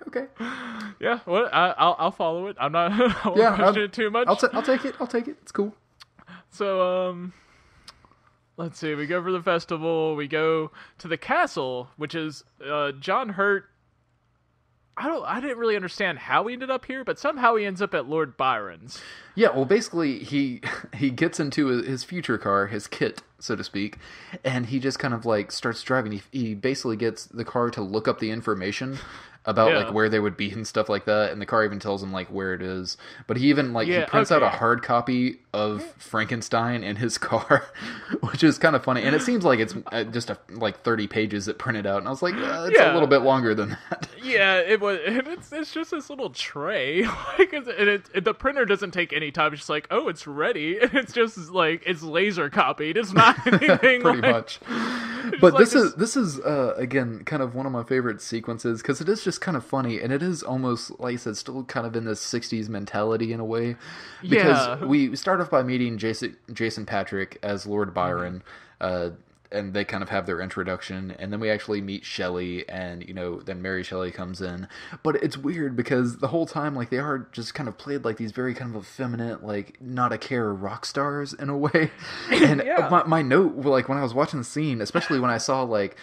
Yeah, well, I'll follow it. I'm not. I won't question it too much. I'll take it. It's cool. So let's see. We go for the festival. We go to the castle, which is John Hurt. I didn't really understand how he ended up here, but somehow he ends up at Lord Byron's. Yeah, well, basically, he gets into his future car, his kit, so to speak, and he just kind of, like, starts driving. He basically gets the car to look up the information about, like, where they would be and stuff like that, and the car even tells him, like, where it is. But he even, like, he prints out a hard copy of Frankenstein in his car, which is kind of funny. And it seems like it's just, like, 30 pages that printed out, and I was like, it's a little bit longer than that. Yeah, it was, and it's just this little tray, like, the printer doesn't take any time. It's just like, oh, it's ready, and it's just like it's laser copied. It's not anything pretty like, much. But like this is again kind of one of my favorite sequences, because it is just kind of funny, and it is almost, like I said, still kind of in this 60s mentality in a way, because we start off by meeting Jason Patrick as Lord Byron, and they kind of have their introduction, and then we actually meet Shelley, and, you know, then Mary Shelley comes in. But it's weird, because the whole time, like, they are just kind of played like these very kind of effeminate, like, not a care rock stars in a way. And my note, like, when I was watching the scene, especially when I saw, like,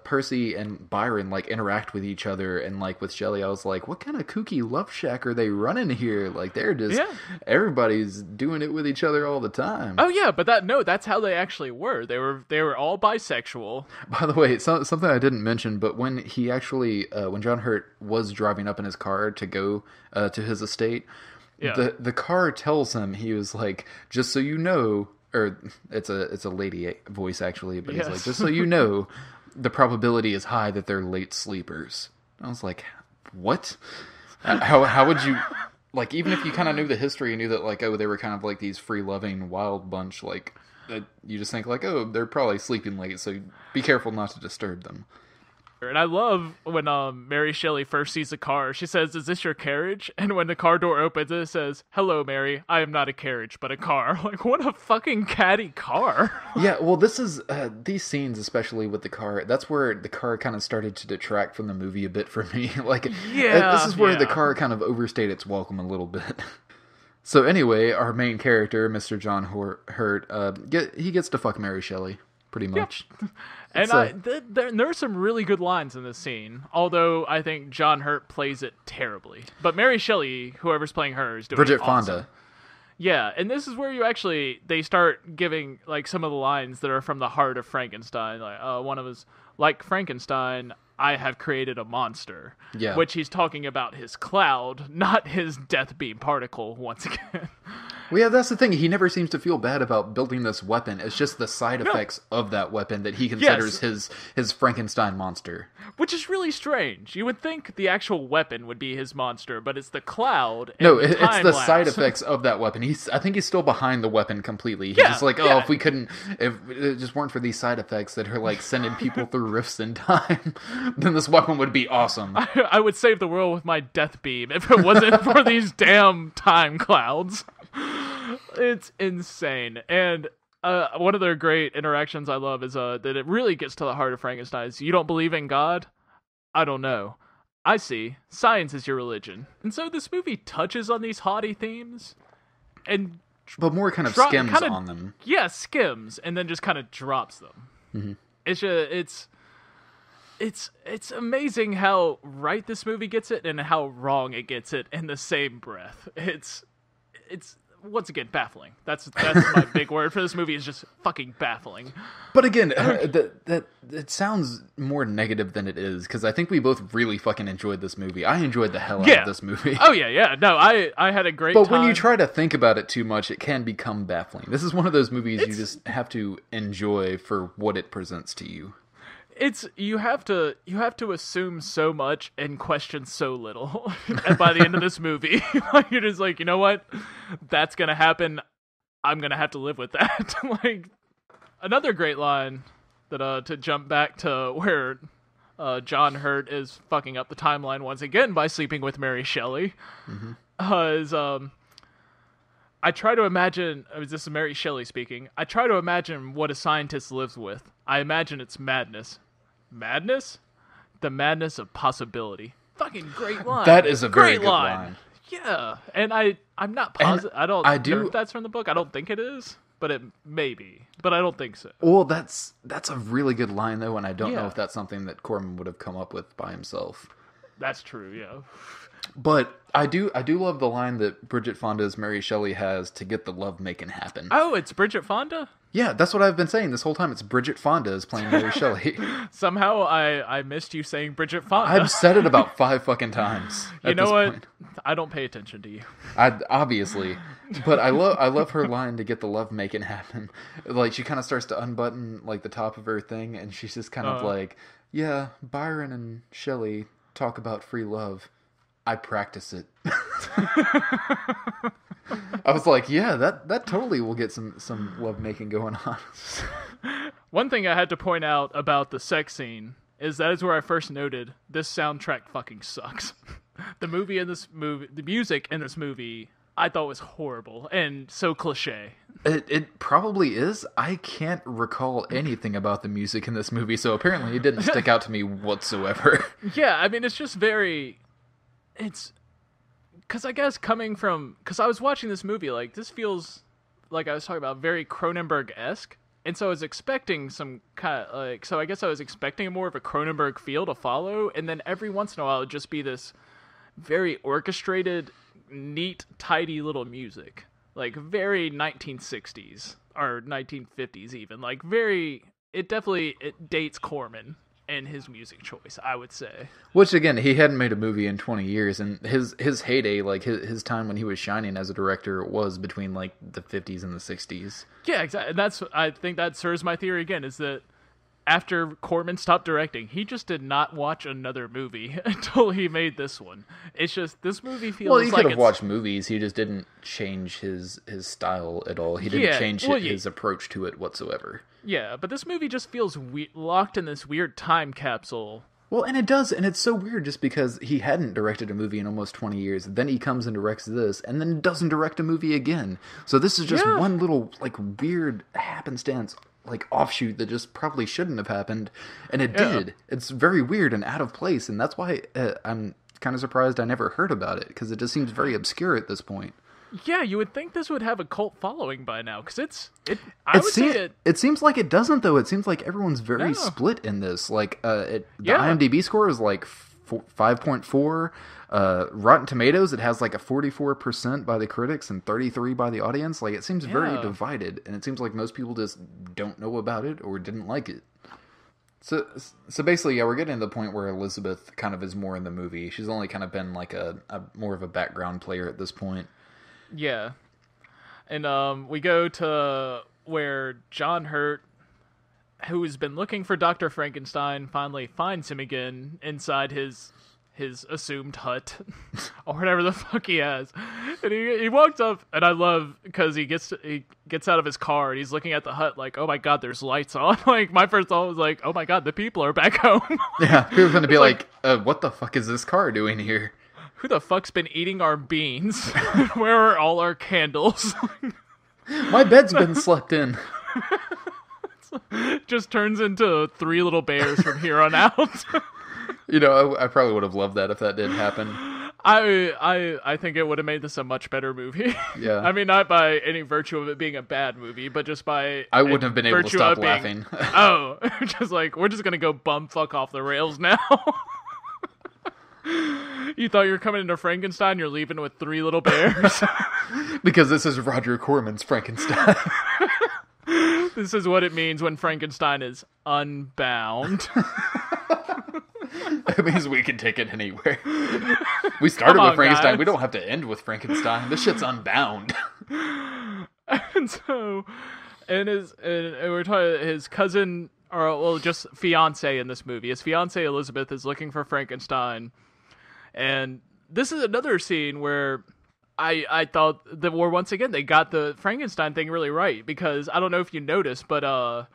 Percy and Byron, like, interact with each other, and, like, with Shelley, I was like, what kind of kooky love shack are they running here? Like, they're just, everybody's doing it with each other all the time. Oh yeah, but that's how they actually were. They were all bisexual. By the way, something I didn't mention, but when he actually, when John Hurt was driving up in his car to go to his estate, the car tells him, he was like, just so you know, or it's a lady voice actually, but he's like, just so you know, the probability is high that they're late sleepers. I was like, what? How would you... Like, even if you kind of knew the history and knew that, like, oh, they were kind of like these free-loving, wild bunch, like, you just think, like, oh, they're probably sleeping late, so be careful not to disturb them. And I love when Mary Shelley first sees the car. She says, "Is this your carriage?" And when the car door opens, it says, "Hello, Mary. I am not a carriage, but a car." Like, what a fucking catty car. Yeah, well, this is these scenes, especially with the car. That's where the car kind of started to detract from the movie a bit for me. Like, this is where the car kind of overstayed its welcome a little bit. So anyway, our main character, Mr. John Hurt, he gets to fuck Mary Shelley, pretty much. And there are some really good lines in this scene, although I think John Hurt plays it terribly. But Mary Shelley, whoever's playing her, is doing Bridget awesome. Fonda. Yeah, and this is where they start giving, like, some of the lines that are from the heart of Frankenstein. Like, one of us, like Frankenstein, I have created a monster. Yeah. Which he's talking about his cloud, not his death beam particle, once again. Well, yeah, that's the thing. He never seems to feel bad about building this weapon. It's just the side effects of that weapon that he considers his Frankenstein monster. Which is really strange. You would think the actual weapon would be his monster, but it's the cloud. And no, it's the lapse. side effects of that weapon. I think he's still behind the wepen completely. He's just like, if it just weren't for these side effects that are like sending people through rifts in time, then this weapon would be awesome. I would save the world with my death beam if it wasn't for these damn time clouds. It's insane. And one of their great interactions I love is that it really gets to the heart of Frankenstein. Is, you don't believe in God? I don't know. I see. Science is your religion. And so this movie touches on these haughty themes and but more kind of skims on them. Yeah, skims, and then just kind of drops them. Mm-hmm. It's amazing how right this movie gets it and how wrong it gets it in the same breath. It's once again baffling. That's my big word for this movie, is just fucking baffling. But again, that it sounds more negative than it is, because I think we both really fucking enjoyed this movie. I enjoyed the hell out of this movie. Oh yeah. No, I had a great time. But when you try to think about it too much, it can become baffling. This is one of those movies you just have to enjoy for what it presents to you. You have to assume so much and question so little. And by the end of this movie, you're just like, you know what? That's gonna happen. I'm gonna have to live with that. Like, another great line that to jump back to where John Hurt is fucking up the timeline once again by sleeping with Mary Shelley. Mm-hmm. I try to imagine, this is Mary Shelley speaking, I try to imagine what a scientist lives with. I imagine it's madness. Madness? The madness of possibility. Fucking great line. That is a very good line. Yeah, and I'm not positive. I don't know if that's from the book. I don't think it is, but it may be. But I don't think so. Well, that's a really good line, though, and I don't know if that's something that Corman would have come up with by himself. That's true, yeah. But I do love the line that Bridget Fonda's Mary Shelley has to get the love making happen. Oh, it's Bridget Fonda? Yeah, that's what I've been saying this whole time. It's Bridget Fonda is playing Mary Shelley. Somehow I missed you saying Bridget Fonda. I've said it about 5 fucking times. You know what? Point. I don't pay attention to you. Obviously. But I love her line to get the love making happen. Like, she kind of starts to unbutton like the top of her thing, and she's just kind of like, yeah, Byron and Shelley talk about free love. I practice it. I was like, yeah, that totally will get some lovemaking going on. One thing I had to point out about the sex scene is that is where I first noted this soundtrack fucking sucks. The music in this movie, I thought was horrible and so cliche. It probably is. I can't recall anything about the music in this movie, so apparently it didn't stick out to me whatsoever. Yeah, I mean, it's just very... It's... Because I guess because I was watching this movie, like, this feels, like I was talking about, very Cronenberg-esque. And so I was expecting some kind of, like... So I guess I was expecting more of a Cronenberg feel to follow, and then every once in a while it would just be this very orchestrated, neat, tidy little music. Like, very 1960s, or 1950s even. Like, very... It dates Corman and his music choice, I would say. Which, again, he hadn't made a movie in 20 years, and his heyday, like, his time when he was shining as a director was between, like, the 50s and the 60s. Yeah, exactly. And I think that serves my theory again, is that after Corman stopped directing, he just did not watch another movie until he made this one. It's just, this movie feels like... Well, he could have watched movies, he just didn't change his style at all. He didn't change his approach to it whatsoever. Yeah, but this movie just feels locked in this weird time capsule. Well, and it does, and it's so weird just because he hadn't directed a movie in almost 20 years, then he comes and directs this, and then doesn't direct a movie again. So this is just one little, like, weird happenstance, like, offshoot that just probably shouldn't have happened, and it did. It's very weird and out of place, and that's why I'm kind of surprised I never heard about it, because it just seems very obscure at this point. Yeah, you would think this would have a cult following by now, because it seems like it doesn't, though. It seems like everyone's very split in this. Like, the IMDb score is like 5.4. Rotten Tomatoes, it has like a 44% by the critics and 33% by the audience. Like, it seems very divided, and it seems like most people just don't know about it or didn't like it. So basically, we're getting to the point where Elizabeth kind of is more in the movie. She's only kind of been like a more of a background player at this point. Yeah. And we go to where John Hurt, who has been looking for Dr. Frankenstein, finally finds him again inside his assumed hut or whatever the fuck he has. And he walks up, and I love because he gets out of his car and he's looking at the hut like, oh my god, there's lights on. Like, my first thought was like, oh my god, the people are back home. Yeah, people are gonna be like, what the fuck is this car doing here? Who the fuck's been eating our beans? Where are all our candles? My bed's been slept in. Just turns into 3 little bears from here on out. You know, I probably would have loved that if that did happen. I think it would have made this a much better movie. Yeah. I mean, not by any virtue of it being a bad movie, but just by I wouldn't have been able to virtue stop of being, laughing. Oh, just like, we're just gonna go bumfuck off the rails now. You thought you were coming into Frankenstein, you're leaving with 3 little bears. Because this is Roger Corman's Frankenstein. This is what it means when Frankenstein is unbound. It means we can take it anywhere. We started with Frankenstein. Guys. We don't have to end with Frankenstein. This shit's unbound. And so, and we're talking his cousin, or well, just fiance in this movie. His fiance Elizabeth is looking for Frankenstein, and this is another scene where I thought that once again they got the Frankenstein thing really right, because I don't know if you noticed, but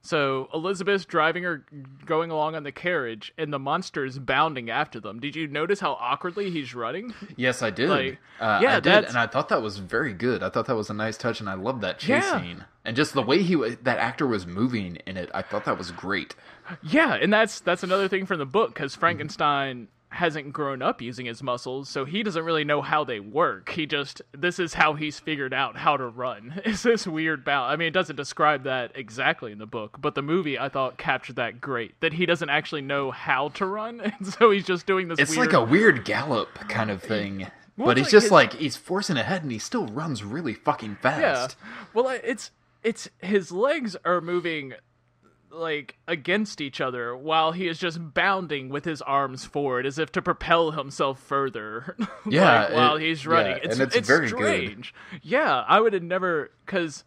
so Elizabeth's going along on the carriage, and the monster's bounding after them. Did you notice how awkwardly he's running? Yes, I did. Like, I did, and I thought that was very good. I thought that was a nice touch, and I loved that chase scene. And just the way that actor was moving in it, I thought that was great. Yeah, and that's another thing from the book, because Frankenstein hasn't grown up using his muscles, so he doesn't really know how they work. This is how he's figured out how to run. It's this weird bound. I mean, it doesn't describe that exactly in the book, but the movie, I thought, captured that great. That he doesn't actually know how to run, and so he's just doing this It's like a weird gallop kind of thing. Well, but he's just he's forcing ahead, and he still runs really fucking fast. Yeah. Well, it's his legs are moving like against each other while he is just bounding with his arms forward as if to propel himself further. Yeah, while he's running. Yeah, it's very strange. Good. Yeah, I would have never, because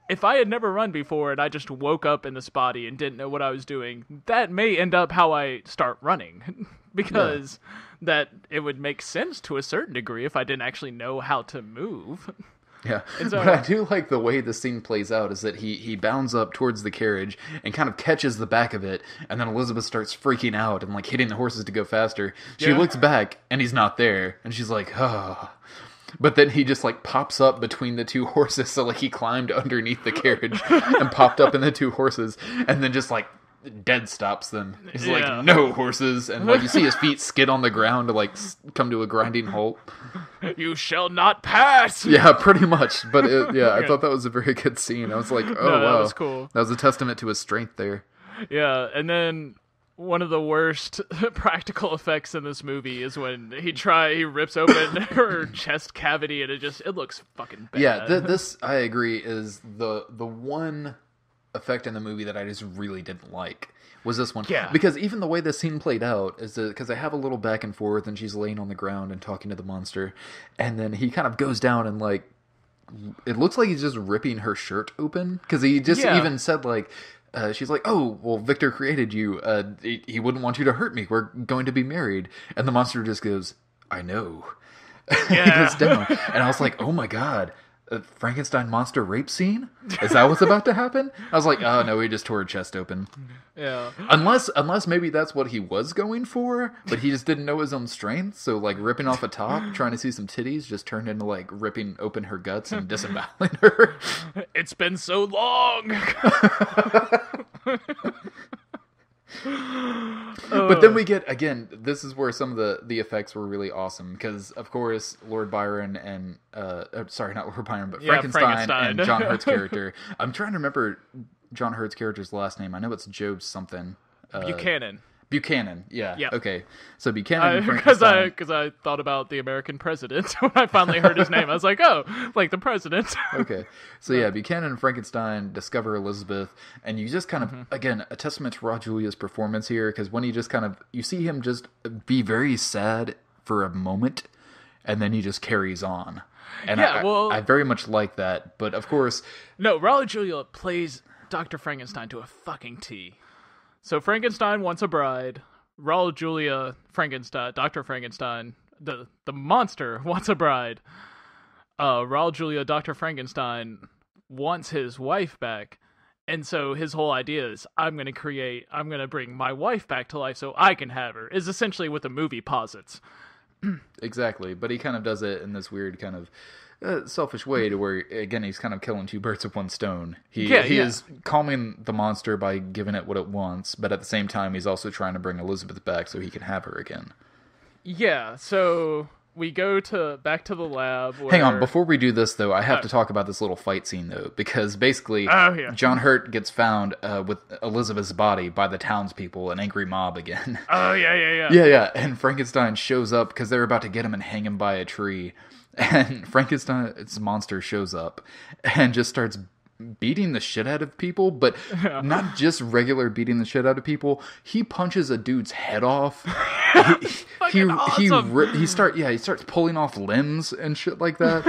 if I had never run before and I just woke up in this body and didn't know what I was doing, that may end up how I start running. Because that it would make sense to a certain degree if I didn't actually know how to move. Yeah, so, but I do like the way the scene plays out is that he bounds up towards the carriage and kind of catches the back of it, and then Elizabeth starts freaking out and like hitting the horses to go faster. She looks back and he's not there, and she's like, oh. But then he just like pops up between the 2 horses, so like he climbed underneath the carriage and popped up in the 2 horses, and then just like dead stops them. He's like, no horses, and like you see his feet skid on the ground to like come to a grinding halt. You shall not pass. Yeah, pretty much. But I thought that was a very good scene. I was like, oh wow, that was cool. That was a testament to his strength there. Yeah, and then one of the worst practical effects in this movie is when he rips open her chest cavity, and it looks fucking bad. Yeah, this I agree is the one effect in the movie that I just really didn't like was this one. Yeah. Because even the way the scene played out is because they have a little back and forth, and she's laying on the ground and talking to the monster, and then he kind of goes down and like it looks like he's just ripping her shirt open, because he just even said like she's like, oh well, Victor created you, he wouldn't want you to hurt me, we're going to be married, and the monster just goes, I know. He goes down, and I was like, oh my god, a Frankenstein monster rape scene? Is that what's about to happen? I was like, oh no, he just tore her chest open. Yeah. Unless maybe that's what he was going for, but he just didn't know his own strength, so like ripping off a top, trying to see some titties, just turned into like ripping open her guts and disemboweling her. It's been so long! But then we get, again, this is where some of the effects were really awesome, because of course Lord Byron and sorry, not Lord Byron, but Frankenstein and John Hurt's character, I'm trying to remember John Hurt's character's last name. I know it's Job something. Buchanan, yeah. Yep. Okay, so Buchanan and Frankenstein. Because I thought about the American president when I finally heard his name. I was like, oh, like the president. Okay, so yeah, Buchanan and Frankenstein discover Elizabeth, and you just kind of, again, a testament to Raw Julia's performance here, because when he just kind of, you see him just be very sad for a moment, and then he just carries on. And I very much like that, but of course... No, Raul Julia plays Dr. Frankenstein to a fucking T. So Frankenstein wants a bride. Raul Julia, Dr. Frankenstein, the monster wants a bride. Raul Julia, Dr. Frankenstein wants his wife back. And so his whole idea is, I'm going to bring my wife back to life so I can have her, is essentially what the movie posits. Exactly, but he kind of does it in this weird kind of selfish way, to where, again, he's kind of killing 2 birds with 1 stone. He is calming the monster by giving it what it wants, but at the same time, he's also trying to bring Elizabeth back so he can have her again. Yeah, so we go back to the lab where... Hang on, before we do this, though, I have to talk about this little fight scene, though, because basically John Hurt gets found with Elizabeth's body by the townspeople, an angry mob again. Oh, yeah. Yeah, and Frankenstein shows up because they're about to get him and hang him by a tree, and Frankenstein's monster shows up and just starts beating the shit out of people, but not just regular beating the shit out of people. He punches a dude's head off. He starts pulling off limbs and shit like that.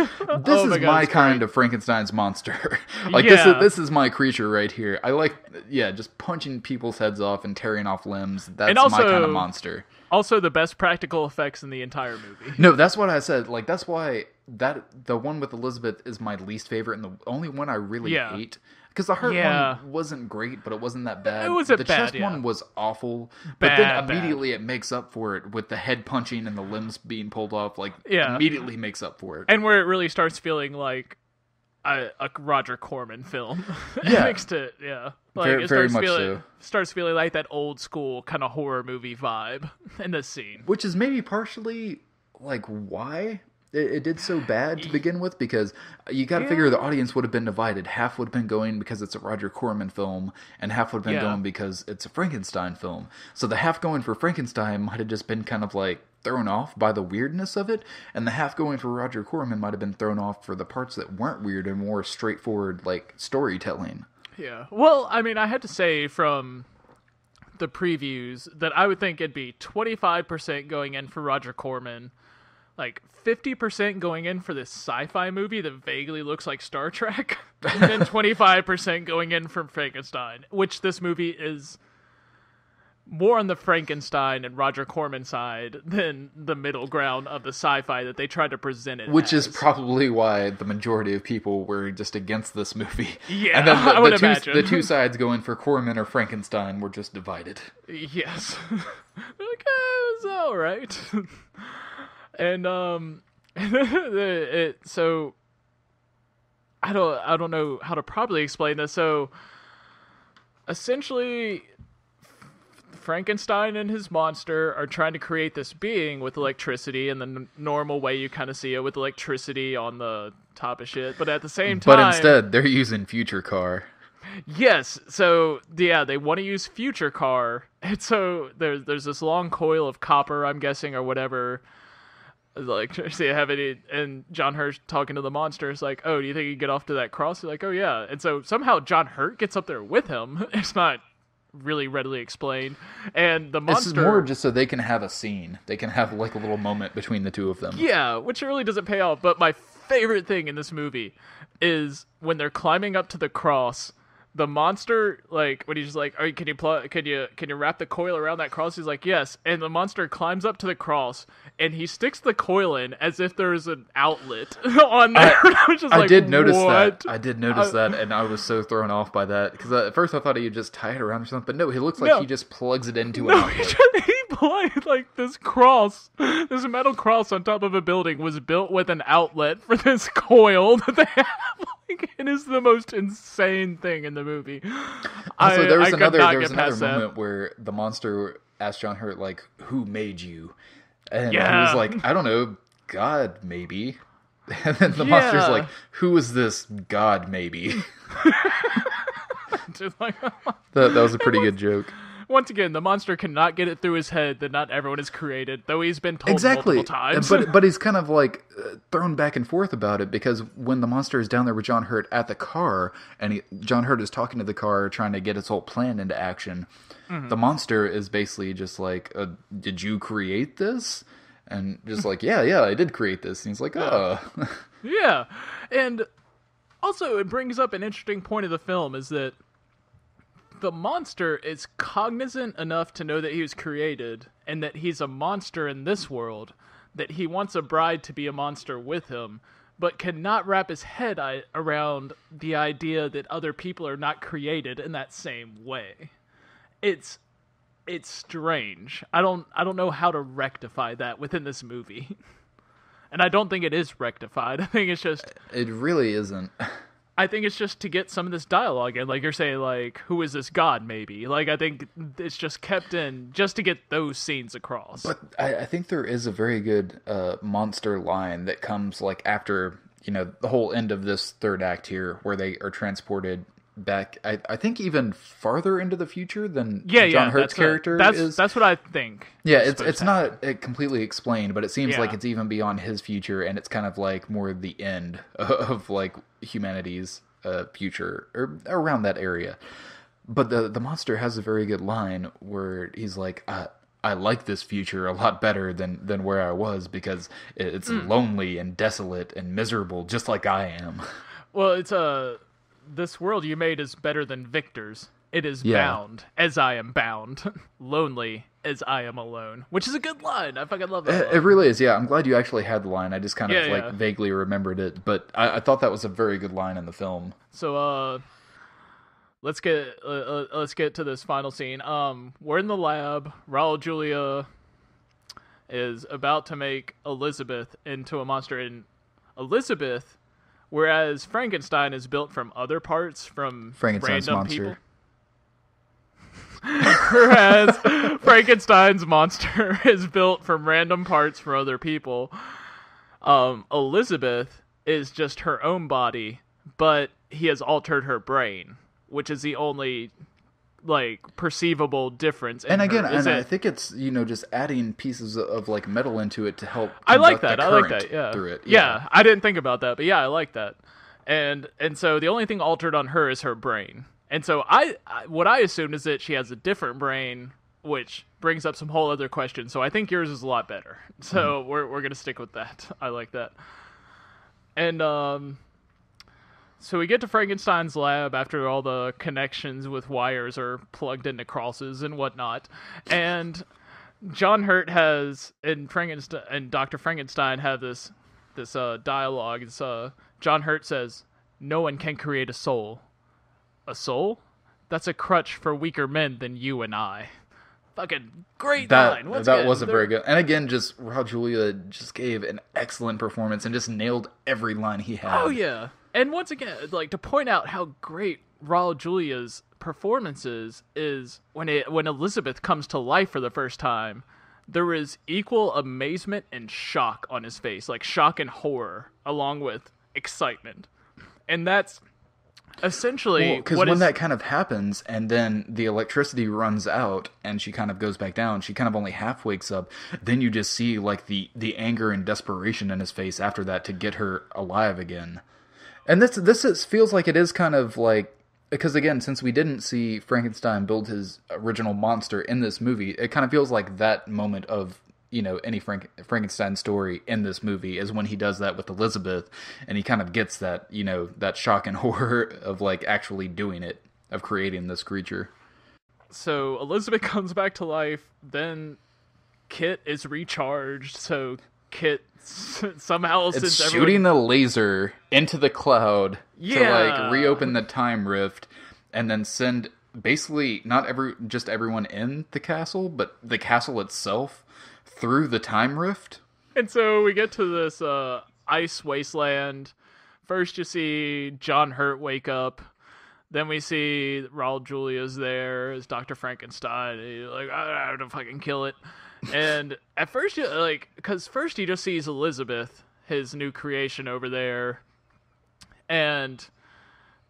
This is my kind of Frankenstein's monster. This is my creature right here. I like just punching people's heads off and tearing off limbs. That's my kind of monster. Also, the best practical effects in the entire movie. No, that's what I said. Like, that's why the one with Elizabeth is my least favorite and the only one I really hate. Because the heart one wasn't great, but it wasn't that bad. It wasn't the bad, chest one was awful, but then immediately it makes up for it with the head punching and the limbs being pulled off. Like, immediately makes up for it. And where it really starts feeling like a Roger Corman film. Mixed it, Like, very much so. Starts feeling like that old school kind of horror movie vibe in this scene. Which is maybe partially, like, why it did so bad to begin with, because you got to figure the audience would have been divided. Half would have been going because it's a Roger Corman film, and half would have been going because it's a Frankenstein film. So the half going for Frankenstein might have just been kind of like thrown off by the weirdness of it, and the half going for Roger Corman might have been thrown off for the parts that weren't weird and more straightforward, like, storytelling. Yeah. Well, I mean, I had to say from the previews that I would think it'd be 25% going in for Roger Corman, like 50% going in for this sci-fi movie that vaguely looks like Star Trek, and then 25% going in for Frankenstein, which this movie is more on the Frankenstein and Roger Corman side than the middle ground of the sci-fi that they tried to present it Which as. is probably why the majority of people were just against this movie. Yeah, and then I would imagine. The two sides going for Corman or Frankenstein were just divided. Yes. It's all right. And so I don't know how to properly explain this. So essentially, Frankenstein and his monster are trying to create this being with electricity in the normal way you kind of see it, with electricity on the top of shit. But at the same time... But instead, they're using Future Car. Yes, so, they want to use Future Car. And so there's this long coil of copper, I'm guessing, or whatever. Like, they have it, and John Hurt talking to the monster is like, oh, do you think you can get off to that cross? He's like, oh, yeah. And so somehow John Hurt gets up there with him. It's not really readily explained, and the monster... This is more just so they can have a scene. They can have, like, a little moment between the two of them. Yeah, which really doesn't pay off, but my favorite thing in this movie is when they're climbing up to the cross, the monster, like, when he's just like, can you wrap the coil around that cross? He's like, yes, and the monster climbs up to the cross, and he sticks the coil in as if there's an outlet on there. I did notice that, and I was so thrown off by that, because at first I thought he'd just tie it around or something, but no, he looks like he just plugs it into an outlet. He played like this metal cross on top of a building was built with an outlet for this coil that they have. Like, it is the most insane thing in the movie. Also, there was another moment where the monster asked John Hurt, like, who made you? And he was like, I don't know, God, maybe. And then the monster's like, who is this God, maybe? That was a pretty good joke. Once again, the monster cannot get it through his head that not everyone is created, though he's been told multiple times. But he's kind of like thrown back and forth about it, because when the monster is down there with John Hurt at the car, and John Hurt is talking to the car, trying to get his whole plan into action, the monster is basically just like, did you create this? And just like, yeah, I did create this. And he's like, oh. Yeah. And also, it brings up an interesting point of the film, is that the monster is cognizant enough to know that he was created and that he's a monster in this world, that he wants a bride to be a monster with him, but cannot wrap his head around the idea that other people are not created in that same way. It's strange. I don't know how to rectify that within this movie. And I don't think it is rectified. I think it's just... It really isn't. I think it's just to get some of this dialogue in, like you're saying, like, who is this god, maybe? Like, I think it's just kept in just to get those scenes across. But I think there is a very good monster line that comes, like, after, the whole end of this third act here, where they are transported back, I think even farther into the future than John Hurt's character is. That's what I think. Yeah, it's not completely explained, but it seems like it's even beyond his future, and it's kind of like more the end of like humanity's future, or around that area. But the monster has a very good line where he's like, I like this future a lot better than where I was, because it's lonely and desolate and miserable, just like I am. Well, it's this world you made is better than Victor's. It is bound as I am bound, lonely as I am alone. Which is a good line. I fucking love that line. It really is, yeah. I'm glad you actually had the line. I just kind of vaguely remembered it, but I thought that was a very good line in the film. So, let's get to this final scene. We're in the lab. Raul Julia is about to make Elizabeth into a monster, and Elizabeth, whereas Frankenstein is built from other parts from Frankenstein's random monster. people. Whereas Frankenstein's monster is built from random parts from other people. Elizabeth is just her own body, but he has altered her brain, which is the only perceivable difference. And again, I think it's just adding pieces of like metal into it to help. I like that. Yeah. Through it. Yeah, I didn't think about that, but yeah, I like that. And so the only thing altered on her is her brain. And so what I assumed is that she has a different brain, which brings up some whole other questions. So I think yours is a lot better. So we're gonna stick with that. I like that. And so we get to Frankenstein's lab after all the connections with wires are plugged into crosses and whatnot, and John Hurt and Dr. Frankenstein have this dialogue. It's John Hurt says, "No one can create a soul. A soul? That's a crutch for weaker men than you and I." Fucking great line. That wasn't very good. And again, just Raul Julia just gave an excellent performance and just nailed every line he had. Oh yeah. And once again, to point out how great Raul Julia's performance is when Elizabeth comes to life for the first time, there is equal amazement and shock on his face, like shock and horror, along with excitement. And that's essentially because when that kind of happens, and then the electricity runs out, and she kind of goes back down, she kind of only half wakes up. Then you just see like the anger and desperation in his face after that to get her alive again. And this feels like it is kind of like, because again, since we didn't see Frankenstein build his original monster in this movie, it kind of feels like that moment of any Frankenstein story in this movie is when he does that with Elizabeth, and he kind of gets that that shock and horror of like actually doing it, of creating this creature. So Elizabeth comes back to life, then Kit is recharged, so Kit somehow it's shooting a laser into the cloud to like reopen the time rift, and then send basically not just everyone in the castle, but the castle itself through the time rift. And so we get to this ice wasteland. First you see John Hurt wake up. Then we see Raul Julia's there as Dr. Frankenstein. He's like, I have to fucking kill it. And at first, because first he just sees Elizabeth, his new creation over there. And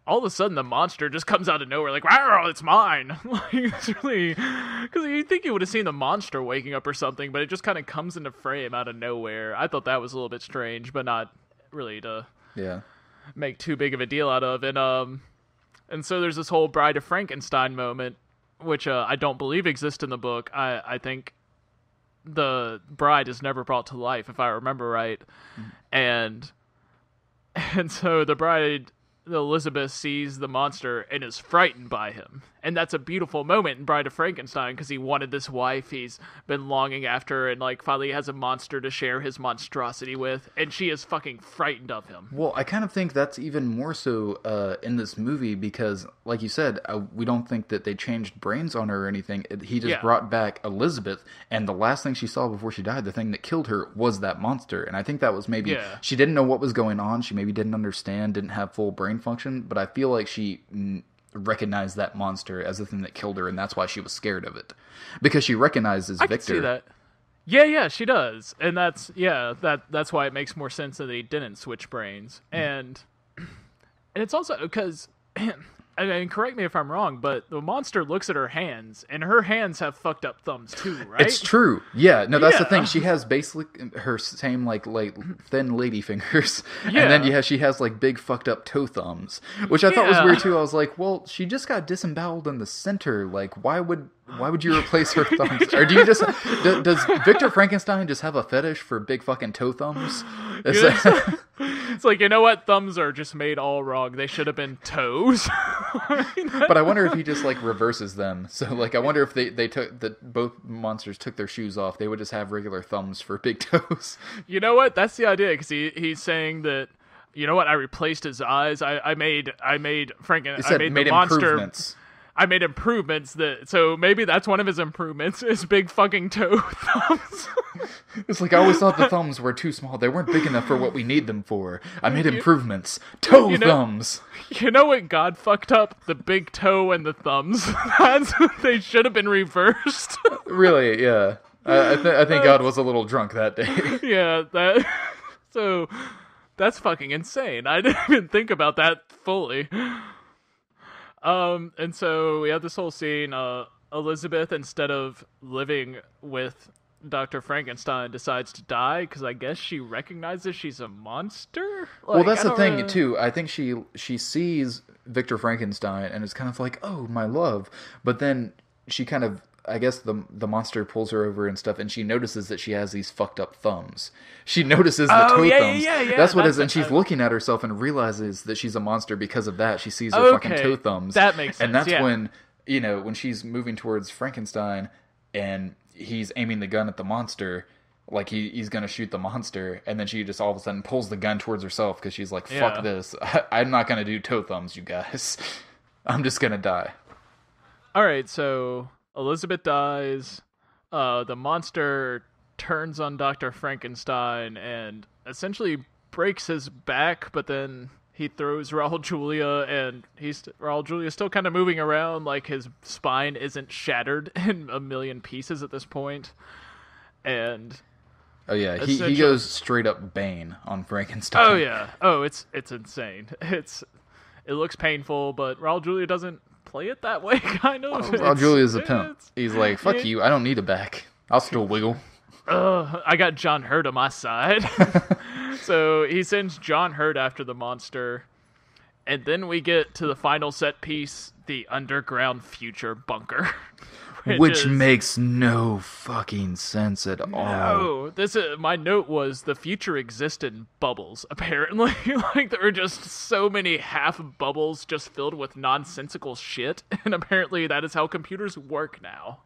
all of a sudden the monster just comes out of nowhere, like, wow, it's mine. It's really, because you'd think you would have seen the monster waking up or something, but it just kind of comes into frame out of nowhere. I thought that was a little bit strange, but not really to make too big of a deal out of. And so there's this whole Bride of Frankenstein moment, which I don't believe exists in the book. I think the bride is never brought to life, if I remember right. And so the bride, Elizabeth, sees the monster and is frightened by him. And that's a beautiful moment in Bride of Frankenstein because he wanted this wife he's been longing after, and like finally has a monster to share his monstrosity with, and she is fucking frightened of him. Well, I kind of think that's even more so in this movie because, like you said, we don't think that they changed brains on her or anything. He just brought back Elizabeth, and the last thing she saw before she died, the thing that killed her, was that monster. And I think that was maybe she didn't know what was going on. She maybe didn't understand, didn't have full brain function, but I feel like she recognized that monster as the thing that killed her, and that's why she was scared of it, because she recognizes Victor. I can see that. Yeah, she does, and that's why it makes more sense that they didn't switch brains, and it's also because. I mean, correct me if I'm wrong, but the monster looks at her hands, and her hands have fucked up thumbs too, right? It's true. Yeah, no, that's the thing. She has basically her same like thin lady fingers, and then she has like big fucked up toe thumbs, which I thought was weird too. I was like, well, she just got disemboweled in the center. Like, why would you replace her thumbs? Or do you just does Victor Frankenstein just have a fetish for big fucking toe thumbs? It's like, you know what? Thumbs are just made all wrong. They should have been toes. But I wonder if he just like reverses them. So like, I wonder if they took that both monsters took their shoes off. They would just have regular thumbs for big toes. You know what? That's the idea, because he's saying that. You know what? I replaced his eyes. I made Frankenstein. I made the monster. Improvements. I made improvements so maybe that's one of his improvements is big fucking toe thumbs. It's like, I always thought the thumbs were too small. They weren't big enough for what we need them for. I made improvements. Thumbs. You know what God fucked up? The big toe and the thumbs. They should have been reversed. Really, yeah. I think God was a little drunk that day. Yeah, so that's fucking insane. I didn't even think about that fully. And so we have this whole scene, Elizabeth, instead of living with Dr. Frankenstein, decides to die, because I guess she recognizes she's a monster? Well, that's the thing, too. I think she sees Victor Frankenstein, and it's kind of like, oh, my love. But then she kind of, I guess the monster pulls her over and stuff, and she notices that she has these fucked up thumbs. She notices the toe thumbs. Yeah. That's what it is, and she's looking at herself and realizes that she's a monster because of that. She sees her fucking toe thumbs. That makes sense. And that's when, when she's moving towards Frankenstein, and he's aiming the gun at the monster, like he's gonna shoot the monster, and then she just all of a sudden pulls the gun towards herself because she's like, fuck this. I'm not gonna do toe thumbs, you guys. I'm just gonna die. Alright, so Elizabeth dies, the monster turns on Dr. Frankenstein and essentially breaks his back, but then he throws Raul Julia, and Raul Julia's still kind of moving around, like his spine isn't shattered in a million pieces at this point. And oh yeah, he goes straight up Bane on Frankenstein. Oh yeah, it's insane. It looks painful, but Raul Julia doesn't play it that way, kind of. Raul Julia's a pimp. He's like, fuck you, I don't need a back. I'll still wiggle. I got John Hurt on my side. So he sends John Hurt after the monster. And then we get to the final set piece, the underground future bunker. Which makes no fucking sense at all. No, my note was the future exists in bubbles, apparently. Like, there are just so many half bubbles just filled with nonsensical shit, and apparently that is how computers work now.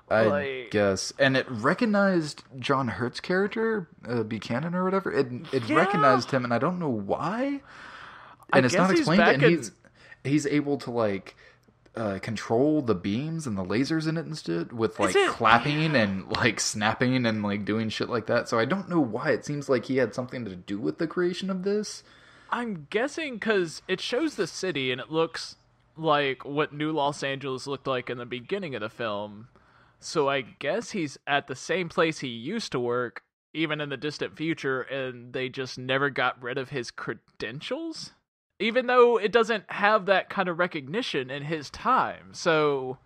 I guess. And it recognized John Hurt's character, Buchanan or whatever. It recognized him, and I don't know why. And it's not explained, and he's able to, like, control the beams and the lasers in it instead with, like, clapping and, like, snapping and, like, doing shit like that. So I don't know why. It seems like he had something to do with the creation of this. I'm guessing because it shows the city, and it looks like what New Los Angeles looked like in the beginning of the film. So I guess he's at the same place he used to work, even in the distant future, and they just never got rid of his credentials? Even though it doesn't have that kind of recognition in his time. So,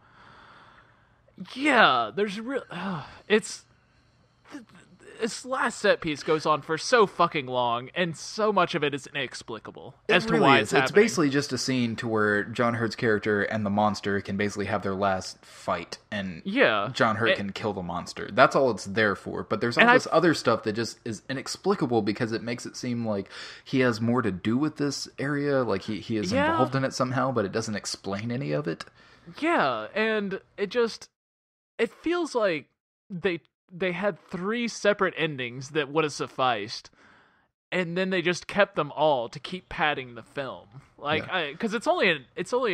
yeah, there's this last set piece goes on for so fucking long, and so much of it is inexplicable as to why it's happening. It's basically just a scene to where John Hurt's character and the monster can basically have their last fight, and John Hurt can kill the monster. That's all it's there for. But there's all this other stuff that just is inexplicable because it makes it seem like he has more to do with this area, like he is involved in it somehow, but it doesn't explain any of it. Yeah, and it feels like they had 3 separate endings that would have sufficed, and then they just kept them all to keep padding the film. Like, Yeah. because it's only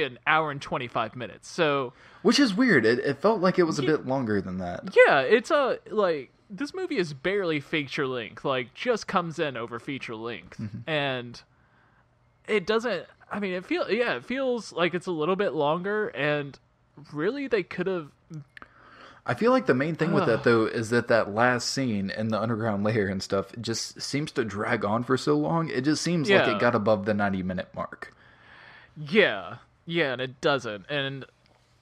an hour and 25 minutes, so Which is weird. It felt like it was a bit longer than that. yeah, it's like this movie is barely feature length, like just comes in over feature length, and it doesn't. I mean, it feels like it's a little bit longer, and really they could have. I feel like the main thing with that, though, is that last scene in the underground layer and stuff just seems to drag on for so long. It just seems like it got above the 90-minute mark. Yeah, and it doesn't, and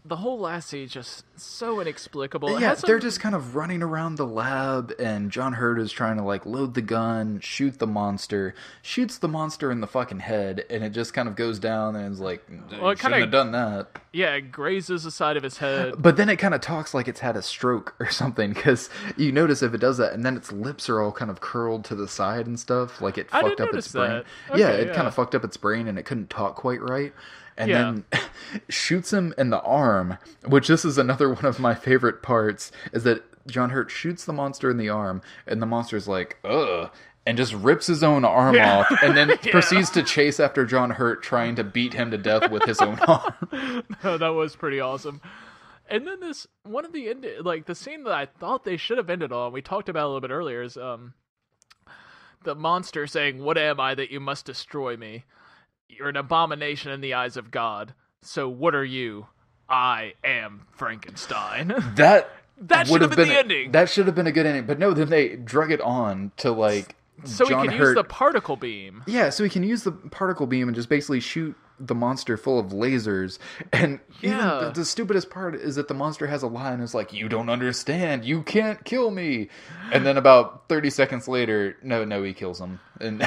the whole last scene is just so inexplicable. Yeah, they're just kind of running around the lab, and John Hurt is trying to, like, load the gun, shoot the monster, shoots the monster in the fucking head, and it just kind of goes down, and it's like, well, shouldn't have done that. Yeah, it grazes the side of his head. But then it kind of talks like it's had a stroke or something, because you notice if it does that, and then its lips are all kind of curled to the side and stuff, like it fucked up its brain. Okay, it kind of fucked up its brain, and it couldn't talk quite right. And then shoots him in the arm, which this is another one of my favorite parts, is that John Hurt shoots the monster in the arm, and the monster's like, ugh, and just rips his own arm off, and then proceeds to chase after John Hurt, trying to beat him to death with his own arm. No, that was pretty awesome. And then one of the like the scene that I thought they should have ended on, we talked about a little bit earlier, is the monster saying, "What am I that you must destroy me? You're an abomination in the eyes of God. So what are you? I am Frankenstein." That should have been the ending. That should have been a good ending. But no, then they drug it on to, like, so John he can Hurt use the particle beam. Yeah, so he can use the particle beam and just basically shoot the monster full of lasers. And even the stupidest part is that the monster has a line that's like, "You don't understand. You can't kill me." And then about 30 seconds later, no, he kills him and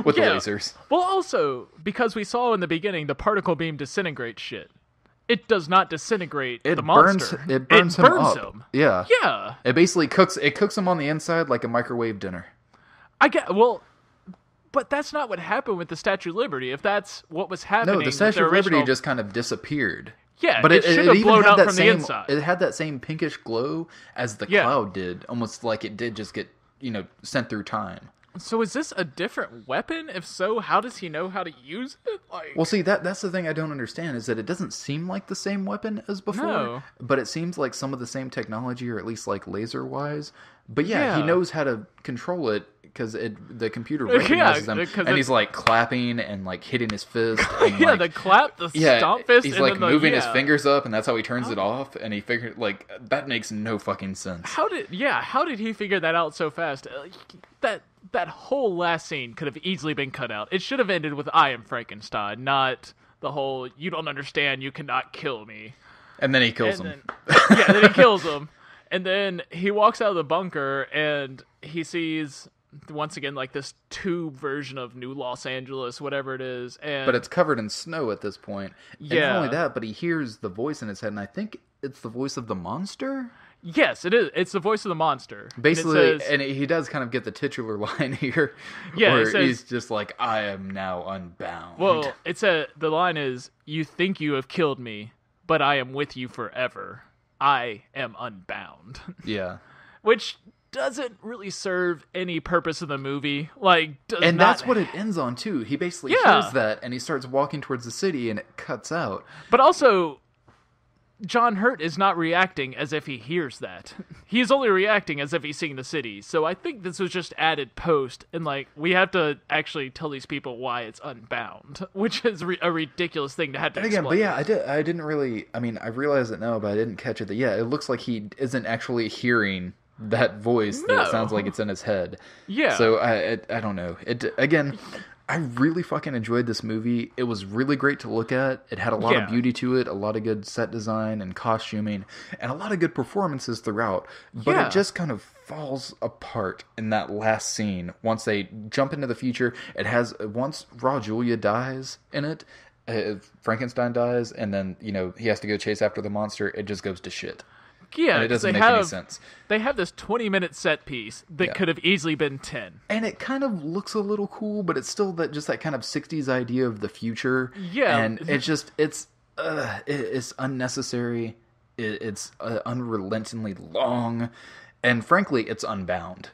with the lasers. Well, also, because we saw in the beginning, the particle beam disintegrates shit. It does not disintegrate the monster. It burns him up. Yeah. Yeah. It basically cooks him on the inside like a microwave dinner. But that's not what happened with the Statue of Liberty. If that's what was happening, no, the Statue of Liberty just kind of disappeared. Yeah, but it should have blown out from the inside. It had that same pinkish glow as the cloud did, almost like it did just get sent through time. So is this a different weapon? If so, how does he know how to use it? Well, see, that's the thing I don't understand, is that it doesn't seem like the same weapon as before, but it seems like some of the same technology, or at least like laser-wise. But he knows how to control it, because the computer recognizes him, and he's like clapping and like hitting his fist. And, like, the clap, the stomp fist. He's like moving his fingers up, and that's how he turns it off. And he figured, like, that makes no fucking sense. How did he figure that out so fast? That whole last scene could have easily been cut out. It should have ended with "I am Frankenstein," not the whole "you don't understand, you cannot kill me." And then he kills him. Then he kills him. And then he walks out of the bunker, and he sees, once again, like this tube version of New Los Angeles, whatever it is. But it's covered in snow at this point. And not only that, but he hears the voice in his head, and I think it's the voice of the monster? Yes, it is. It's the voice of the monster. Basically, and he does kind of get the titular line here, where he's just like, "I am now unbound." Well, the line is, "You think you have killed me, but I am with you forever. I am unbound." Yeah. Which doesn't really serve any purpose of the movie. That's what it ends on, too. He basically hears that, and he starts walking towards the city, and it cuts out. But also, John Hurt is not reacting as if he hears that. He's only reacting as if he's seeing the city. So I think this was just added post, and we have to actually tell these people why it's unbound, which is a ridiculous thing to have to explain. But I didn't really, I mean, I realize it now, but I didn't catch it. It looks like he isn't actually hearing that voice that sounds like it's in his head. Yeah. So I don't know. I really fucking enjoyed this movie. It was really great to look at. It had a lot of beauty to it, a lot of good set design and costuming, and a lot of good performances throughout. But it just kind of falls apart in that last scene. Once they jump into the future, once Raw Julia dies in it, Frankenstein dies, and then, he has to go chase after the monster, it just goes to shit. Yeah, and it doesn't make any sense. They have this 20-minute set piece that could have easily been 10. And it kind of looks a little cool, but it's still that kind of 60s idea of the future. Yeah. And it's it's unnecessary. It's unrelentingly long, and frankly, it's unbound.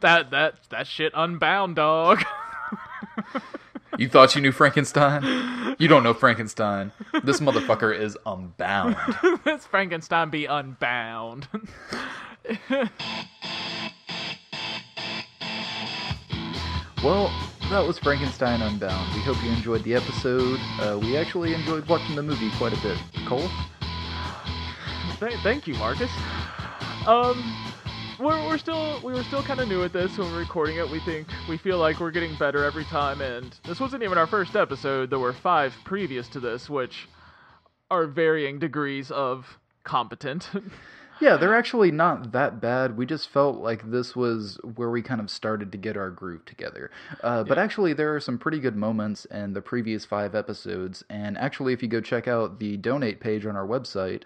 that shit unbound, dog. You thought you knew Frankenstein? You don't know Frankenstein. This motherfucker is unbound. This Frankenstein be unbound. Well, that was Frankenstein Unbound. We hope you enjoyed the episode. We actually enjoyed watching the movie quite a bit. Cole? Thank you, Marcus. We were still kind of new at this when we're recording it. We feel like we're getting better every time, and this wasn't even our first episode. There were 5 previous to this, which are varying degrees of competent. Yeah, they're actually not that bad. We just felt like this was where we kind of started to get our groove together. But actually, there are some pretty good moments in the previous 5 episodes. And actually, if you go check out the donate page on our website,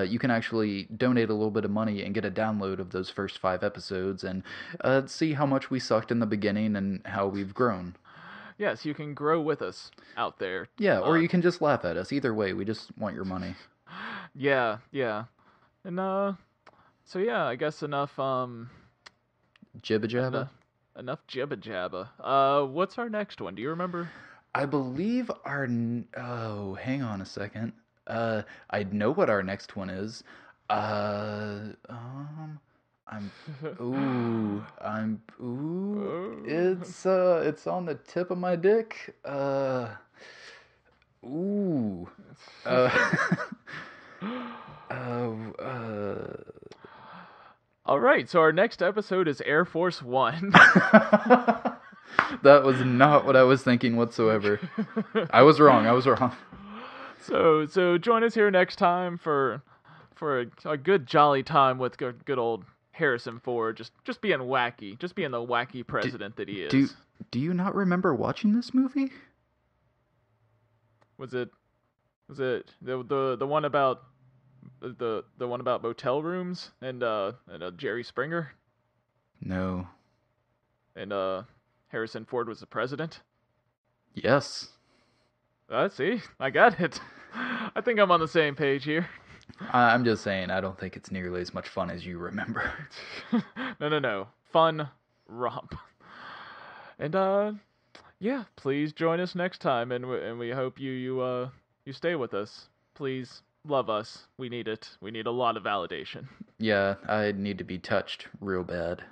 you can actually donate a little bit of money and get a download of those first 5 episodes and see how much we sucked in the beginning and how we've grown. Yes, you can grow with us out there. Yeah, or you can just laugh at us. Either way, we just want your money. Yeah. And, so yeah, I guess enough, Jibba jabba? Enough jibba jabba. What's our next one? Do you remember? I believe oh, hang on a second. I know what our next one is. It's on the tip of my dick. All right, so our next episode is Air Force One. That was not what I was thinking whatsoever. I was wrong. So join us here next time for a good jolly time with good old Harrison Ford, just being wacky, just being the wacky president that he is. Do you not remember watching this movie? Was it the one about the one about motel rooms and Jerry Springer? No. And Harrison Ford was the president? Yes. See, I got it. I think I'm on the same page here. I'm just saying, I don't think it's nearly as much fun as you remember. No. Fun romp. And yeah, please join us next time, and we hope you stay with us. Please love us. We need it. We need a lot of validation. Yeah, I need to be touched real bad.